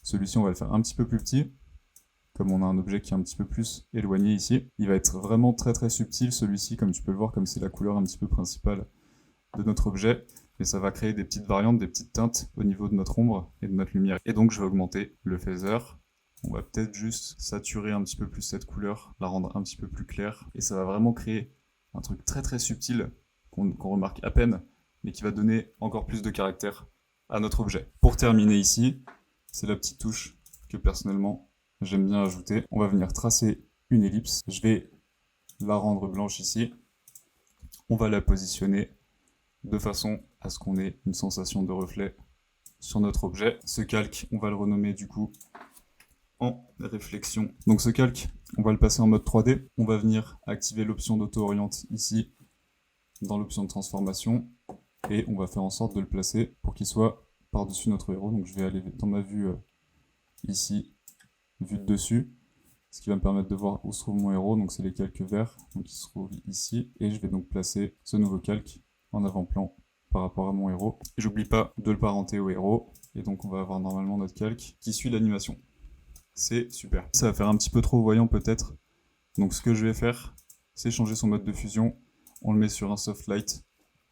Celui-ci, on va le faire un petit peu plus petit, comme on a un objet qui est un petit peu plus éloigné ici. Il va être vraiment très très subtil celui-ci, comme tu peux le voir, comme c'est la couleur un petit peu principale de notre objet. Mais ça va créer des petites variantes, des petites teintes au niveau de notre ombre et de notre lumière. Et donc je vais augmenter le phaser. On va peut-être juste saturer un petit peu plus cette couleur, la rendre un petit peu plus claire. Et ça va vraiment créer un truc très très subtil qu'on remarque à peine, mais qui va donner encore plus de caractère à notre objet. Pour terminer ici, c'est la petite touche que personnellement j'aime bien ajouter. On va venir tracer une ellipse. Je vais la rendre blanche ici. On va la positionner de façon à ce qu'on ait une sensation de reflet sur notre objet. Ce calque, on va le renommer du coup en réflexion. Donc ce calque, on va le passer en mode 3D. On va venir activer l'option d'auto-oriente ici, dans l'option de transformation, et on va faire en sorte de le placer pour qu'il soit par-dessus notre héros. Donc je vais aller dans ma vue ici, vue de dessus, ce qui va me permettre de voir où se trouve mon héros. Donc c'est les calques verts, donc il se trouve ici, et je vais donc placer ce nouveau calque en avant-plan par rapport à mon héros. J'oublie pas de le parenter au héros, et donc on va avoir normalement notre calque qui suit l'animation. C'est super. Ça va faire un petit peu trop voyant peut-être, donc ce que je vais faire, c'est changer son mode de fusion. On le met sur un soft light,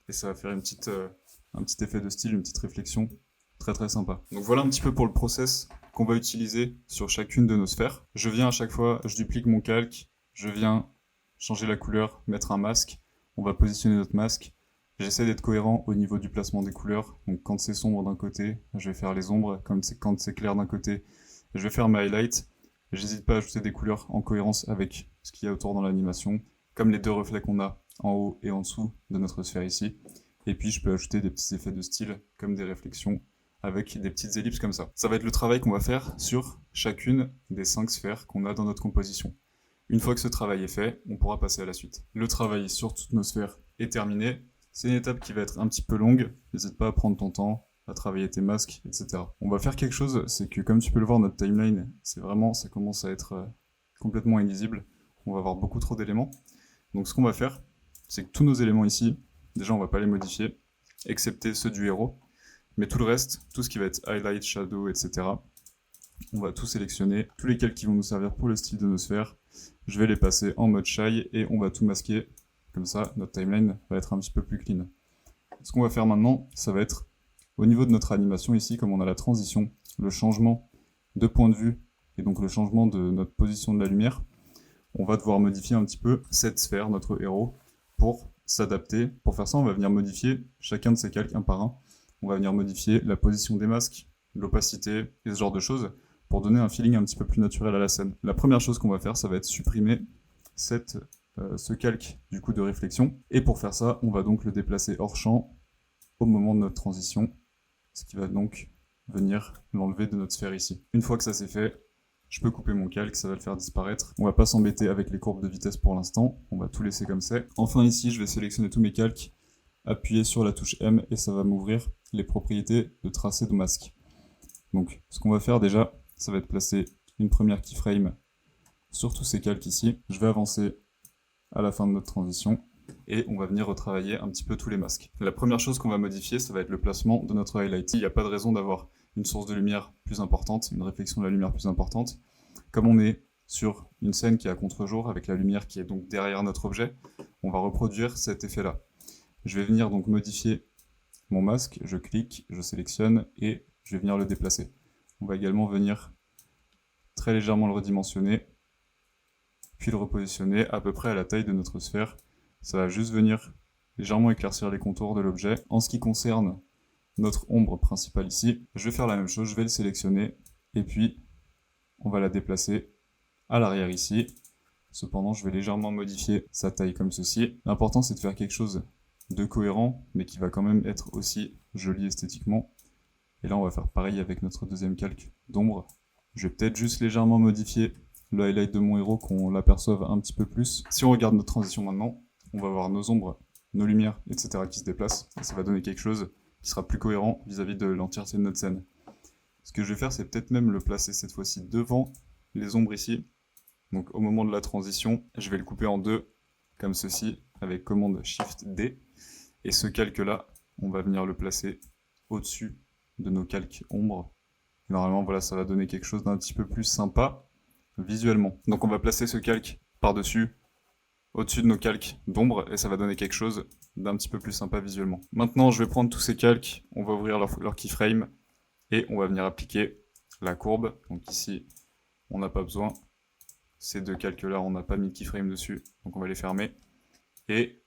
et ça va faire un petit effet de style, une petite réflexion très très sympa. Donc voilà un petit peu pour le process qu'on va utiliser sur chacune de nos sphères. Je viens à chaque fois, je duplique mon calque, je viens changer la couleur, mettre un masque, on va positionner notre masque. J'essaie d'être cohérent au niveau du placement des couleurs. Donc quand c'est sombre d'un côté, je vais faire les ombres. Quand c'est clair d'un côté, je vais faire mes highlights. J'hésite pas à ajouter des couleurs en cohérence avec ce qu'il y a autour dans l'animation, comme les deux reflets qu'on a en haut et en dessous de notre sphère ici. Et puis je peux ajouter des petits effets de style, comme des réflexions, avec des petites ellipses comme ça. Ça va être le travail qu'on va faire sur chacune des 5 sphères qu'on a dans notre composition. Une fois que ce travail est fait, on pourra passer à la suite. Le travail sur toutes nos sphères est terminé. C'est une étape qui va être un petit peu longue. N'hésite pas à prendre ton temps, à travailler tes masques, etc. On va faire quelque chose, c'est que comme tu peux le voir, notre timeline, ça commence à être complètement illisible. On va avoir beaucoup trop d'éléments. Donc ce qu'on va faire, c'est que tous nos éléments ici, déjà on va pas les modifier, excepté ceux du héros. Mais tout le reste, tout ce qui va être highlight, shadow, etc., on va tout sélectionner. Tous les calques qui vont nous servir pour le style de nos sphères, je vais les passer en mode shy et on va tout masquer. Comme ça, notre timeline va être un petit peu plus clean. Ce qu'on va faire maintenant, ça va être au niveau de notre animation ici, comme on a la transition, le changement de point de vue et donc le changement de notre position de la lumière, on va devoir modifier un petit peu cette sphère, notre héros, pour s'adapter. Pour faire ça, on va venir modifier chacun de ces calques un par un. On va venir modifier la position des masques, l'opacité et ce genre de choses pour donner un feeling un petit peu plus naturel à la scène. La première chose qu'on va faire, ça va être supprimer ce calque du coup de réflexion. Et pour faire ça, on va donc le déplacer hors champ au moment de notre transition, ce qui va donc venir l'enlever de notre sphère ici. Une fois que ça c'est fait, je peux couper mon calque, ça va le faire disparaître. On va pas s'embêter avec les courbes de vitesse pour l'instant, on va tout laisser comme c'est. Enfin ici, je vais sélectionner tous mes calques, appuyer sur la touche M et ça va m'ouvrir les propriétés de tracé de masque. Donc ce qu'on va faire déjà, ça va être placer une première keyframe sur tous ces calques ici. Je vais avancer à la fin de notre transition et on va venir retravailler un petit peu tous les masques. La première chose qu'on va modifier, ça va être le placement de notre highlight. Il n'y a pas de raison d'avoir une source de lumière plus importante, une réflexion de la lumière plus importante. Comme on est sur une scène qui est à contre-jour, avec la lumière qui est donc derrière notre objet, on va reproduire cet effet-là. Je vais venir donc modifier mon masque, je clique, je sélectionne et je vais venir le déplacer. On va également venir très légèrement le redimensionner, puis le repositionner à peu près à la taille de notre sphère. Ça va juste venir légèrement éclaircir les contours de l'objet. En ce qui concerne notre ombre principale ici, je vais faire la même chose, je vais le sélectionner et puis on va la déplacer à l'arrière ici. Cependant, je vais légèrement modifier sa taille comme ceci. L'important, c'est de faire quelque chose de cohérent, mais qui va quand même être aussi joli esthétiquement. Et là, on va faire pareil avec notre deuxième calque d'ombre. Je vais peut-être juste légèrement modifier le highlight de mon héros, qu'on l'aperçoive un petit peu plus. Si on regarde notre transition maintenant, on va voir nos ombres, nos lumières, etc. qui se déplacent. Et ça va donner quelque chose qui sera plus cohérent vis-à-vis de l'entièreté de notre scène. Ce que je vais faire, c'est peut-être même le placer cette fois-ci devant les ombres ici. Donc au moment de la transition, je vais le couper en deux, comme ceci, avec commande Shift-D. Et ce calque-là, on va venir le placer au-dessus de nos calques ombres. Et normalement, voilà, ça va donner quelque chose d'un petit peu plus sympa visuellement. Donc on va placer ce calque par-dessus, au-dessus de nos calques d'ombre, et ça va donner quelque chose d'un petit peu plus sympa visuellement. Maintenant, je vais prendre tous ces calques, on va ouvrir leur keyframe, et on va venir appliquer la courbe. Donc ici, on n'a pas besoin. Ces deux calques-là, on n'a pas mis de keyframe dessus, donc on va les fermer. Et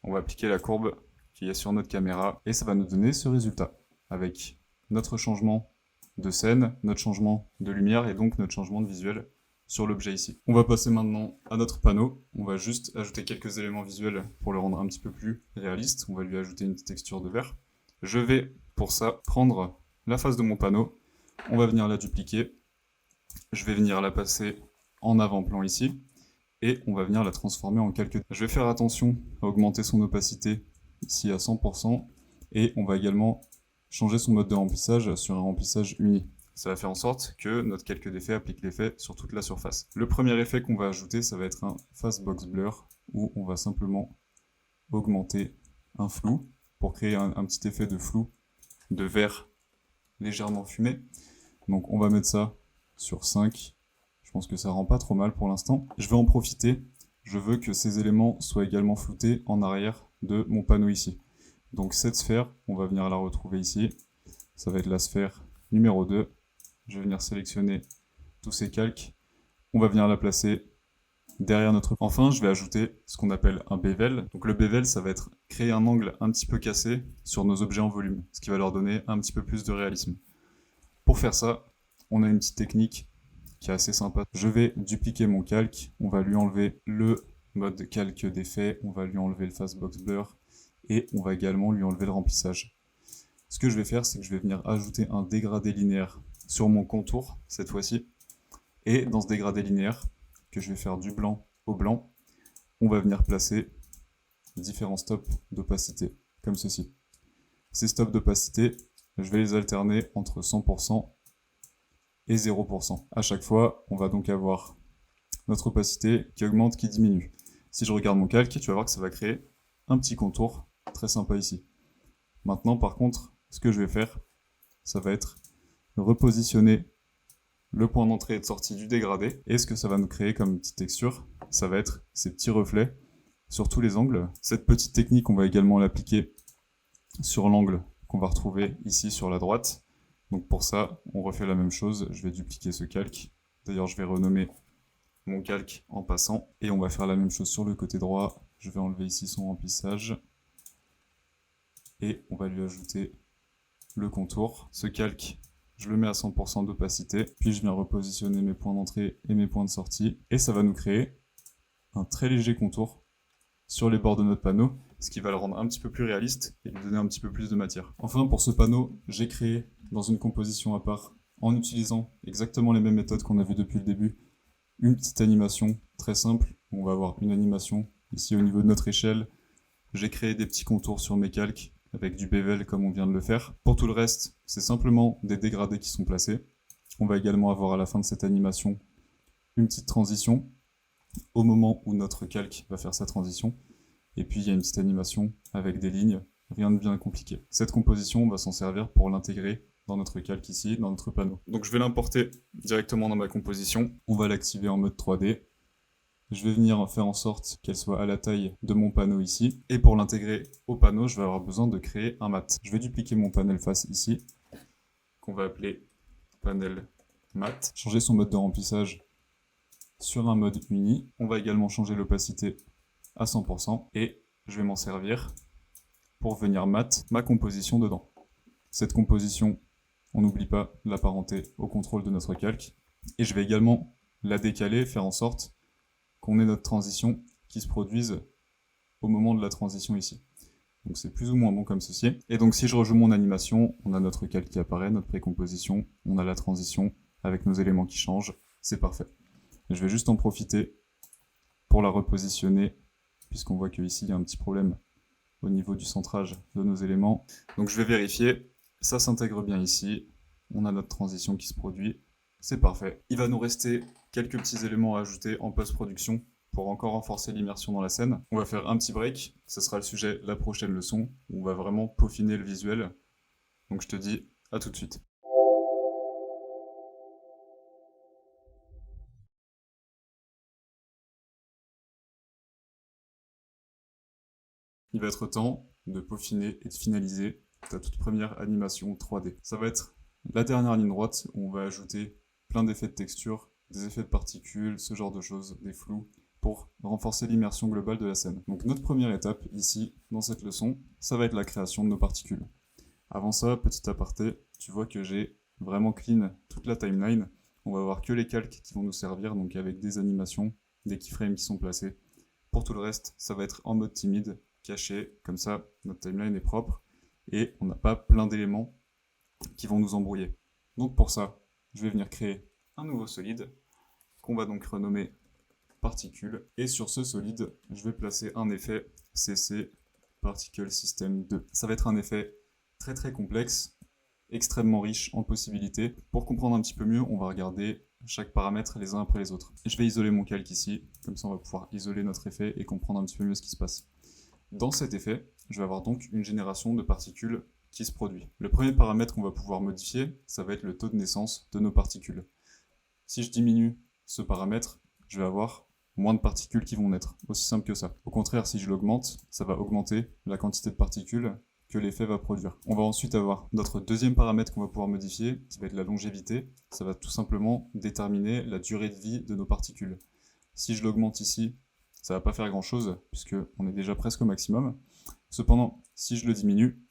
on va appliquer la courbe qu'il y a sur notre caméra, et ça va nous donner ce résultat, avec notre changement de scène, notre changement de lumière, et donc notre changement de visuel sur l'objet ici. On va passer maintenant à notre panneau. On va juste ajouter quelques éléments visuels pour le rendre un petit peu plus réaliste. On va lui ajouter une petite texture de vert. Je vais, pour ça, prendre la face de mon panneau. On va venir la dupliquer. Je vais venir la passer en avant-plan ici. Et on va venir la transformer en calque. Je vais faire attention à augmenter son opacité ici à 100%. Et on va également changer son mode de remplissage sur un remplissage uni. Ça va faire en sorte que notre calque d'effet applique l'effet sur toute la surface. Le premier effet qu'on va ajouter, ça va être un Fastbox Blur, où on va simplement augmenter un flou, pour créer un petit effet de flou, de vert légèrement fumé. Donc on va mettre ça sur 5, je pense que ça rend pas trop mal pour l'instant. Je vais en profiter, je veux que ces éléments soient également floutés en arrière de mon panneau ici. Donc cette sphère, on va venir la retrouver ici, ça va être la sphère numéro 2. Je vais venir sélectionner tous ces calques. On va venir la placer derrière notre... Enfin, je vais ajouter ce qu'on appelle un bevel. Donc le bevel, ça va être créer un angle un petit peu cassé sur nos objets en volume, ce qui va leur donner un petit peu plus de réalisme. Pour faire ça, on a une petite technique qui est assez sympa. Je vais dupliquer mon calque, on va lui enlever le mode calque d'effet, on va lui enlever le Fastbox Blur, et on va également lui enlever le remplissage. Ce que je vais faire, c'est que je vais venir ajouter un dégradé linéaire sur mon contour, cette fois-ci. Et dans ce dégradé linéaire, que je vais faire du blanc au blanc, on va venir placer différents stops d'opacité, comme ceci. Ces stops d'opacité, je vais les alterner entre 100% et 0%. À chaque fois, on va donc avoir notre opacité qui augmente, qui diminue. Si je regarde mon calque, tu vas voir que ça va créer un petit contour très sympa ici. Maintenant, par contre, ce que je vais faire, ça va être repositionner le point d'entrée et de sortie du dégradé. Et ce que ça va nous créer comme petite texture, ça va être ces petits reflets sur tous les angles. Cette petite technique, on va également l'appliquer sur l'angle qu'on va retrouver ici sur la droite. Donc pour ça, on refait la même chose. Je vais dupliquer ce calque. D'ailleurs, je vais renommer mon calque en passant. Et on va faire la même chose sur le côté droit. Je vais enlever ici son remplissage. Et on va lui ajouter le contour. Ce calque, je le mets à 100% d'opacité, puis je viens repositionner mes points d'entrée et mes points de sortie, et ça va nous créer un très léger contour sur les bords de notre panneau, ce qui va le rendre un petit peu plus réaliste et lui donner un petit peu plus de matière. Enfin, pour ce panneau, j'ai créé dans une composition à part, en utilisant exactement les mêmes méthodes qu'on a vues depuis le début, une petite animation très simple. On va avoir une animation ici au niveau de notre échelle. J'ai créé des petits contours sur mes calques, avec du bevel comme on vient de le faire. Pour tout le reste, c'est simplement des dégradés qui sont placés. On va également avoir à la fin de cette animation une petite transition au moment où notre calque va faire sa transition. Et puis il y a une petite animation avec des lignes, rien de bien compliqué. Cette composition, on va s'en servir pour l'intégrer dans notre calque ici, dans notre panneau. Donc je vais l'importer directement dans ma composition. On va l'activer en mode 3D. Je vais venir faire en sorte qu'elle soit à la taille de mon panneau ici. Et pour l'intégrer au panneau, je vais avoir besoin de créer un mat. Je vais dupliquer mon panel face ici, qu'on va appeler panel mat. Changer son mode de remplissage sur un mode uni. On va également changer l'opacité à 100%. Et je vais m'en servir pour venir mat ma composition dedans. Cette composition, on n'oublie pas de l'apparenter au contrôle de notre calque. Et je vais également la décaler, faire en sorte qu'on ait notre transition qui se produise au moment de la transition ici. Donc c'est plus ou moins bon comme ceci. Et donc si je rejoue mon animation, on a notre calque qui apparaît, notre précomposition, on a la transition avec nos éléments qui changent, c'est parfait. Et je vais juste en profiter pour la repositionner, puisqu'on voit qu'ici il y a un petit problème au niveau du centrage de nos éléments. Donc je vais vérifier, ça s'intègre bien ici, on a notre transition qui se produit, c'est parfait. Il va nous rester quelques petits éléments à ajouter en post-production pour encore renforcer l'immersion dans la scène. On va faire un petit break, ce sera le sujet de la prochaine leçon, où on va vraiment peaufiner le visuel. Donc je te dis à tout de suite. Il va être temps de peaufiner et de finaliser ta toute première animation 3D. Ça va être la dernière ligne droite où on va ajouter plein d'effets de texture, des effets de particules, ce genre de choses, des flous, pour renforcer l'immersion globale de la scène. Donc notre première étape ici, dans cette leçon, ça va être la création de nos particules. Avant ça, petit aparté, tu vois que j'ai vraiment clean toute la timeline. On va voir que les calques qui vont nous servir, donc avec des animations, des keyframes qui sont placés. Pour tout le reste, ça va être en mode timide, caché, comme ça notre timeline est propre et on n'a pas plein d'éléments qui vont nous embrouiller. Donc pour ça, je vais venir créer un nouveau solide qu'on va donc renommer particule. Et sur ce solide, je vais placer un effet CC Particle System 2. Ça va être un effet très complexe, extrêmement riche en possibilités. Pour comprendre un petit peu mieux, on va regarder chaque paramètre les uns après les autres. Je vais isoler mon calque ici, comme ça on va pouvoir isoler notre effet et comprendre un petit peu mieux ce qui se passe. Dans cet effet, je vais avoir donc une génération de particules qui se produit. Le premier paramètre qu'on va pouvoir modifier, ça va être le taux de naissance de nos particules. Si je diminue ce paramètre, je vais avoir moins de particules qui vont naître, aussi simple que ça. Au contraire, si je l'augmente, ça va augmenter la quantité de particules que l'effet va produire. On va ensuite avoir notre deuxième paramètre qu'on va pouvoir modifier, qui va être la longévité. Ça va tout simplement déterminer la durée de vie de nos particules. Si je l'augmente ici, ça va pas faire grand chose, puisque on est déjà presque au maximum. Cependant, si je le diminue,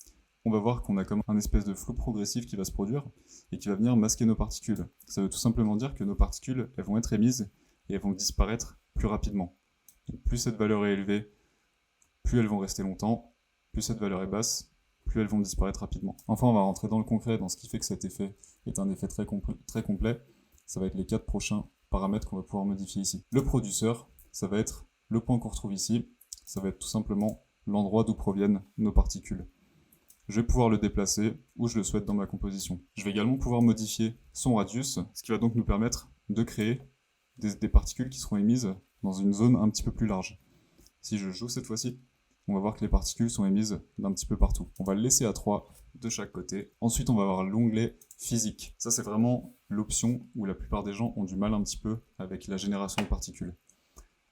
on va voir qu'on a comme un espèce de flou progressif qui va se produire et qui va venir masquer nos particules. Ça veut tout simplement dire que nos particules, elles vont être émises et elles vont disparaître plus rapidement. Donc plus cette valeur est élevée, plus elles vont rester longtemps, plus cette valeur est basse, plus elles vont disparaître rapidement. Enfin, on va rentrer dans le concret, dans ce qui fait que cet effet est un effet très complet. Ça va être les 4 prochains paramètres qu'on va pouvoir modifier ici. Le produceur, ça va être le point qu'on retrouve ici, ça va être tout simplement l'endroit d'où proviennent nos particules. Je vais pouvoir le déplacer où je le souhaite dans ma composition. Je vais également pouvoir modifier son radius, ce qui va donc nous permettre de créer des particules qui seront émises dans une zone un petit peu plus large. Si je joue cette fois-ci, on va voir que les particules sont émises d'un petit peu partout. On va le laisser à 3 de chaque côté. Ensuite, on va avoir l'onglet physique. Ça, c'est vraiment l'option où la plupart des gens ont du mal un petit peu avec la génération de particules.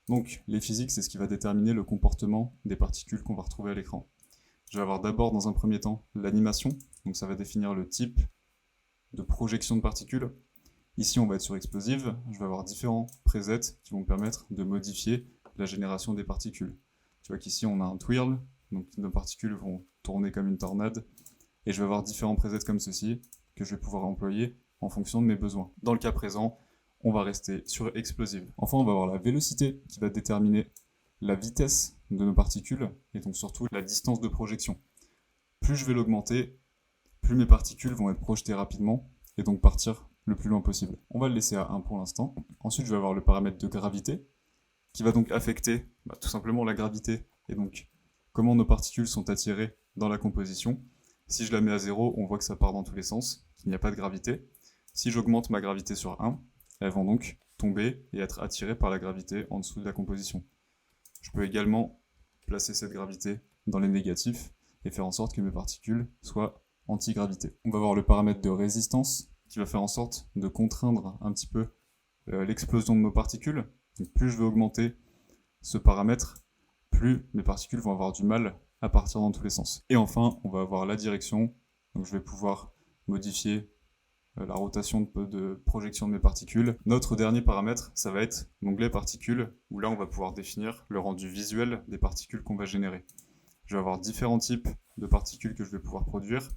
Donc, les physiques, c'est ce qui va déterminer le comportement des particules qu'on va retrouver à l'écran. Je vais avoir d'abord, dans un premier temps, l'animation. Donc ça va définir le type de projection de particules. Ici, on va être sur explosive. Je vais avoir différents presets qui vont me permettre de modifier la génération des particules. Tu vois qu'ici, on a un twirl. Donc nos particules vont tourner comme une tornade. Et je vais avoir différents presets comme ceci que je vais pouvoir employer en fonction de mes besoins. Dans le cas présent, on va rester sur explosive. Enfin, on va avoir la vélocité qui va déterminer la vitesse de nos particules et donc surtout la distance de projection. Plus je vais l'augmenter, plus mes particules vont être projetées rapidement et donc partir le plus loin possible. On va le laisser à 1 pour l'instant. Ensuite, je vais avoir le paramètre de gravité qui va donc affecter tout simplement la gravité et donc comment nos particules sont attirées dans la composition. Si je la mets à 0, on voit que ça part dans tous les sens, qu'il n'y a pas de gravité. Si j'augmente ma gravité sur 1, elles vont donc tomber et être attirées par la gravité en dessous de la composition. Je peux également placer cette gravité dans les négatifs et faire en sorte que mes particules soient anti-gravité. On va voir le paramètre de résistance qui va faire en sorte de contraindre un petit peu l'explosion de nos particules. Donc plus je vais augmenter ce paramètre, plus mes particules vont avoir du mal à partir dans tous les sens. Et enfin, on va avoir la direction. Donc je vais pouvoir modifier la rotation de projection de mes particules. Notre dernier paramètre, ça va être l'onglet particules, où là on va pouvoir définir le rendu visuel des particules qu'on va générer. Je vais avoir différents types de particules que je vais pouvoir produire.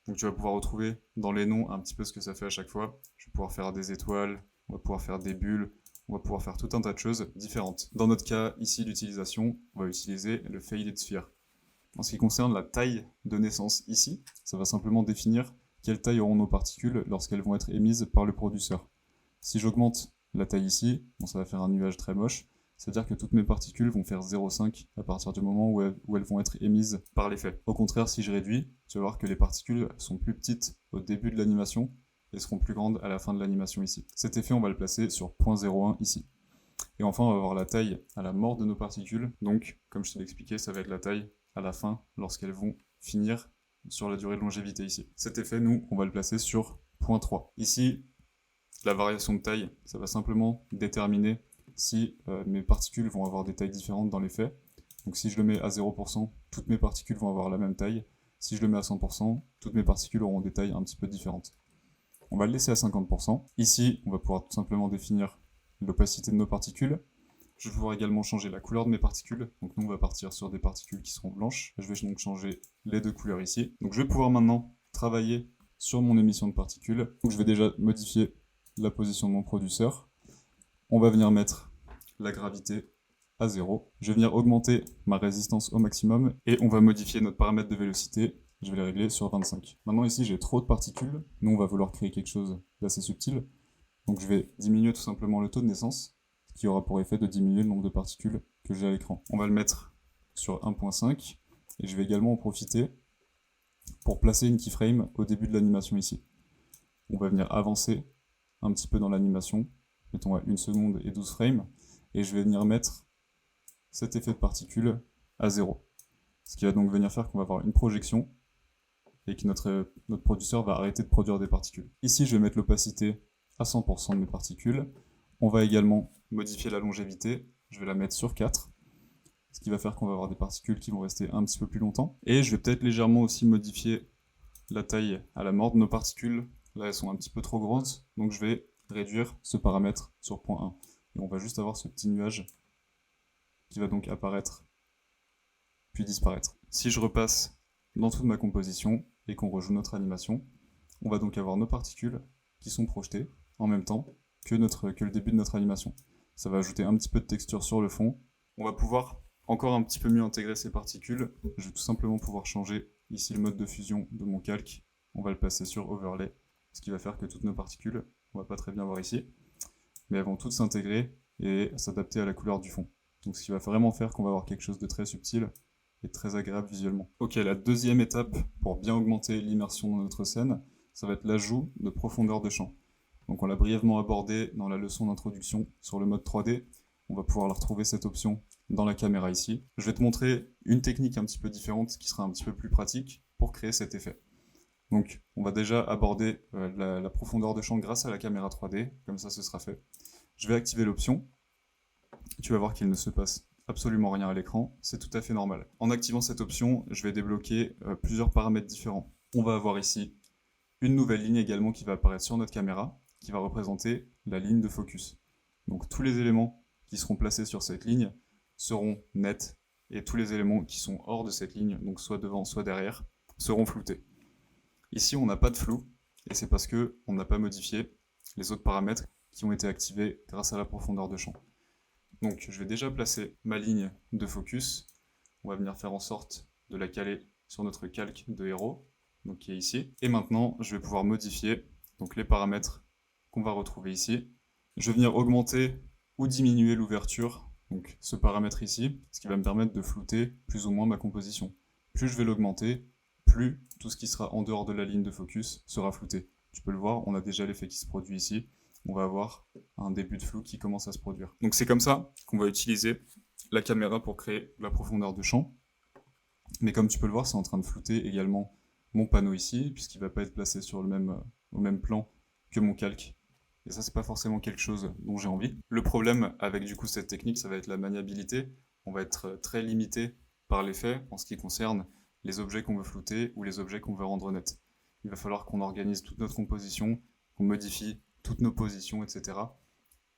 Donc tu vas pouvoir retrouver dans les noms un petit peu ce que ça fait à chaque fois. Je vais pouvoir faire des étoiles, on va pouvoir faire des bulles, on va pouvoir faire tout un tas de choses différentes. Dans notre cas, ici d'utilisation, on va utiliser le Faded Sphere. En ce qui concerne la taille de naissance ici, ça va simplement définir quelle taille auront nos particules lorsqu'elles vont être émises par le produceur. Si j'augmente la taille ici, ça va faire un nuage très moche, c'est-à-dire que toutes mes particules vont faire 0,5 à partir du moment où elles vont être émises par l'effet. Au contraire, si je réduis, tu vas voir que les particules sont plus petites au début de l'animation et seront plus grandes à la fin de l'animation ici. Cet effet, on va le placer sur 0,01 ici. Et enfin, on va avoir la taille à la mort de nos particules. Donc, comme je te l'ai expliqué, ça va être la taille à la fin lorsqu'elles vont finir sur la durée de longévité ici. Cet effet, nous, on va le placer sur 0,3. Ici, la variation de taille, ça va simplement déterminer si mes particules vont avoir des tailles différentes dans l'effet. Donc si je le mets à 0%, toutes mes particules vont avoir la même taille. Si je le mets à 100%, toutes mes particules auront des tailles un petit peu différentes. On va le laisser à 50%. Ici, on va pouvoir tout simplement définir l'opacité de nos particules. Je vais pouvoir également changer la couleur de mes particules. Donc nous, on va partir sur des particules qui seront blanches. Je vais donc changer les deux couleurs ici. Donc je vais pouvoir maintenant travailler sur mon émission de particules. Donc je vais déjà modifier la position de mon producteur. On va venir mettre la gravité à 0. Je vais venir augmenter ma résistance au maximum et on va modifier notre paramètre de vélocité. Je vais les régler sur 25. Maintenant ici, j'ai trop de particules. Nous, on va vouloir créer quelque chose d'assez subtil. Donc je vais diminuer tout simplement le taux de naissance, ce qui aura pour effet de diminuer le nombre de particules que j'ai à l'écran. On va le mettre sur 1.5 et je vais également en profiter pour placer une keyframe au début de l'animation ici. On va venir avancer un petit peu dans l'animation, mettons à 1 seconde et 12 frames, et je vais venir mettre cet effet de particules à 0. Ce qui va donc venir faire qu'on va avoir une projection et que notre producteur va arrêter de produire des particules. Ici, je vais mettre l'opacité à 100% de mes particules. On va également modifier la longévité, je vais la mettre sur 4, ce qui va faire qu'on va avoir des particules qui vont rester un petit peu plus longtemps. Et je vais peut-être légèrement aussi modifier la taille à la mort de nos particules. Là, elles sont un petit peu trop grosses, donc je vais réduire ce paramètre sur point 1. Et on va juste avoir ce petit nuage qui va donc apparaître, puis disparaître. Si je repasse dans toute ma composition et qu'on rejoue notre animation, on va donc avoir nos particules qui sont projetées en même temps que le début de notre animation. Ça va ajouter un petit peu de texture sur le fond. On va pouvoir encore un petit peu mieux intégrer ces particules. Je vais tout simplement pouvoir changer ici le mode de fusion de mon calque. On va le passer sur Overlay, ce qui va faire que toutes nos particules, on va pas très bien voir ici, mais elles vont toutes s'intégrer et s'adapter à la couleur du fond. Donc ce qui va vraiment faire qu'on va avoir quelque chose de très subtil et très agréable visuellement. Ok, la deuxième étape pour bien augmenter l'immersion dans notre scène, ça va être l'ajout de profondeur de champ. Donc on l'a brièvement abordé dans la leçon d'introduction sur le mode 3D. On va pouvoir la retrouver cette option dans la caméra ici. Je vais te montrer une technique un petit peu différente qui sera un petit peu plus pratique pour créer cet effet. Donc on va déjà aborder la profondeur de champ grâce à la caméra 3D, comme ça ce sera fait. Je vais activer l'option. Tu vas voir qu'il ne se passe absolument rien à l'écran, c'est tout à fait normal. En activant cette option, je vais débloquer plusieurs paramètres différents. On va avoir ici une nouvelle ligne également qui va apparaître sur notre caméra, qui va représenter la ligne de focus. Donc tous les éléments qui seront placés sur cette ligne seront nets, et tous les éléments qui sont hors de cette ligne, donc soit devant, soit derrière, seront floutés. Ici, on n'a pas de flou, et c'est parce qu'on n'a pas modifié les autres paramètres qui ont été activés grâce à la profondeur de champ. Donc je vais déjà placer ma ligne de focus. On va venir faire en sorte de la caler sur notre calque de héros, donc qui est ici. Et maintenant, je vais pouvoir modifier donc les paramètres qu'on va retrouver ici. Je vais venir augmenter ou diminuer l'ouverture, donc ce paramètre ici, ce qui va me permettre de flouter plus ou moins ma composition. Plus je vais l'augmenter, plus tout ce qui sera en dehors de la ligne de focus sera flouté. Tu peux le voir, on a déjà l'effet qui se produit ici. On va avoir un début de flou qui commence à se produire. Donc c'est comme ça qu'on va utiliser la caméra pour créer la profondeur de champ. Mais comme tu peux le voir, c'est en train de flouter également mon panneau ici, puisqu'il ne va pas être placé sur au même plan que mon calque. Et ça, c'est pas forcément quelque chose dont j'ai envie. Le problème avec du coup cette technique, ça va être la maniabilité. On va être très limité par l'effet en ce qui concerne les objets qu'on veut flouter ou les objets qu'on veut rendre nets. Il va falloir qu'on organise toute notre composition, qu'on modifie toutes nos positions, etc.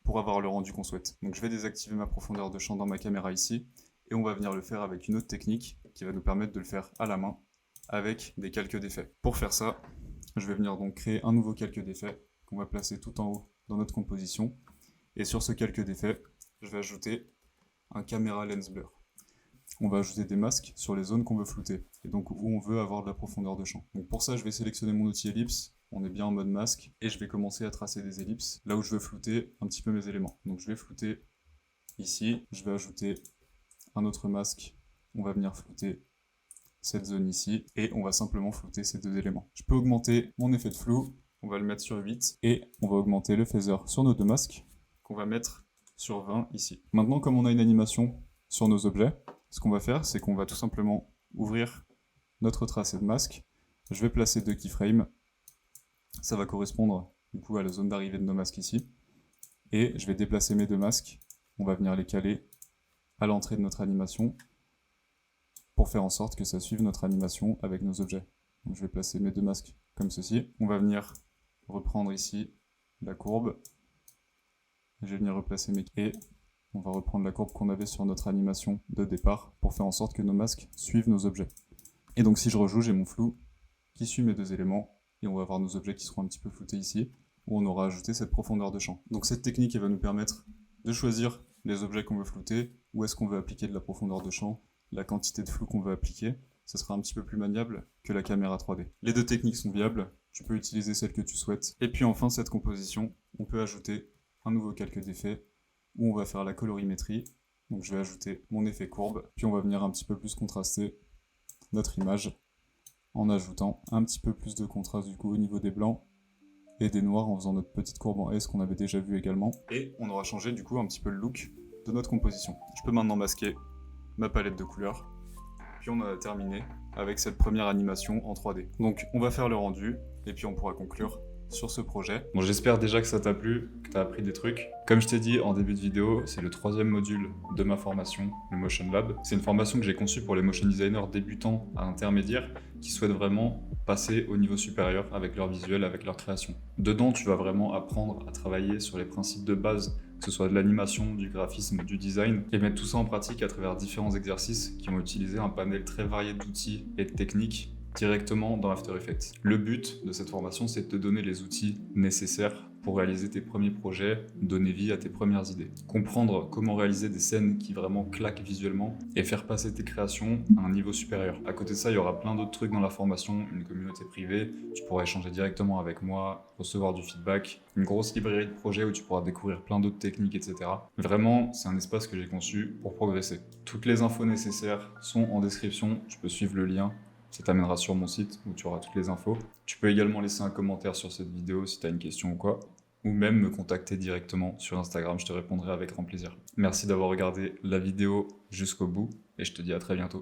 pour avoir le rendu qu'on souhaite. Donc je vais désactiver ma profondeur de champ dans ma caméra ici, et on va venir le faire avec une autre technique qui va nous permettre de le faire à la main avec des calques d'effets. Pour faire ça, je vais venir donc créer un nouveau calque d'effets qu'on va placer tout en haut dans notre composition, et sur ce calque d'effets, je vais ajouter un camera lens blur. On va ajouter des masques sur les zones qu'on veut flouter, et donc où on veut avoir de la profondeur de champ. Donc pour ça, je vais sélectionner mon outil ellipse, on est bien en mode masque, et je vais commencer à tracer des ellipses, là où je veux flouter un petit peu mes éléments. Donc je vais flouter ici, je vais ajouter un autre masque, on va venir flouter cette zone ici, et on va simplement flouter ces deux éléments. Je peux augmenter mon effet de flou, on va le mettre sur 8, et on va augmenter le phaser sur nos deux masques, qu'on va mettre sur 20 ici. Maintenant, comme on a une animation sur nos objets, ce qu'on va faire, c'est qu'on va tout simplement ouvrir notre tracé de masque. Je vais placer 2 keyframes. Ça va correspondre du coup à la zone d'arrivée de nos masques ici. Et je vais déplacer mes 2 masques. On va venir les caler à l'entrée de notre animation pour faire en sorte que ça suive notre animation avec nos objets. Donc je vais placer mes 2 masques comme ceci. On va venir reprendre ici la courbe. Je vais venir replacer mes... Et on va reprendre la courbe qu'on avait sur notre animation de départ pour faire en sorte que nos masques suivent nos objets. Et donc si je rejoue, j'ai mon flou qui suit mes deux éléments, et on va avoir nos objets qui seront un petit peu floutés ici, où on aura ajouté cette profondeur de champ. Donc cette technique, elle va nous permettre de choisir les objets qu'on veut flouter, où est-ce qu'on veut appliquer de la profondeur de champ, la quantité de flou qu'on veut appliquer. Ça sera un petit peu plus maniable que la caméra 3D. Les deux techniques sont viables, tu peux utiliser celle que tu souhaites. Et puis enfin, cette composition, on peut ajouter un nouveau calque d'effet, où on va faire la colorimétrie. Donc je vais ajouter mon effet courbe, puis on va venir un petit peu plus contraster notre image en ajoutant un petit peu plus de contraste du coup au niveau des blancs et des noirs en faisant notre petite courbe en S qu'on avait déjà vu également. Et on aura changé du coup un petit peu le look de notre composition. Je peux maintenant masquer ma palette de couleurs. Puis on a terminé avec cette première animation en 3D. Donc on va faire le rendu et puis on pourra conclure sur ce projet. Bon, j'espère déjà que ça t'a plu, que t'as appris des trucs. Comme je t'ai dit en début de vidéo, c'est le 3e module de ma formation, le Motion Lab. C'est une formation que j'ai conçue pour les motion designers débutants à intermédiaires qui souhaitent vraiment passer au niveau supérieur avec leur visuel, avec leur création. Dedans, tu vas vraiment apprendre à travailler sur les principes de base, que ce soit de l'animation, du graphisme, du design, et mettre tout ça en pratique à travers différents exercices qui vont utiliser un panel très varié d'outils et de techniques directement dans After Effects. Le but de cette formation, c'est de te donner les outils nécessaires pour réaliser tes premiers projets, donner vie à tes premières idées. Comprendre comment réaliser des scènes qui vraiment claquent visuellement et faire passer tes créations à un niveau supérieur. À côté de ça, il y aura plein d'autres trucs dans la formation, une communauté privée, tu pourras échanger directement avec moi, recevoir du feedback, une grosse librairie de projets où tu pourras découvrir plein d'autres techniques, etc. Vraiment, c'est un espace que j'ai conçu pour progresser. Toutes les infos nécessaires sont en description, tu peux suivre le lien. Ça t'amènera sur mon site où tu auras toutes les infos. Tu peux également laisser un commentaire sur cette vidéo si tu as une question ou quoi, ou même me contacter directement sur Instagram, je te répondrai avec grand plaisir. Merci d'avoir regardé la vidéo jusqu'au bout et je te dis à très bientôt.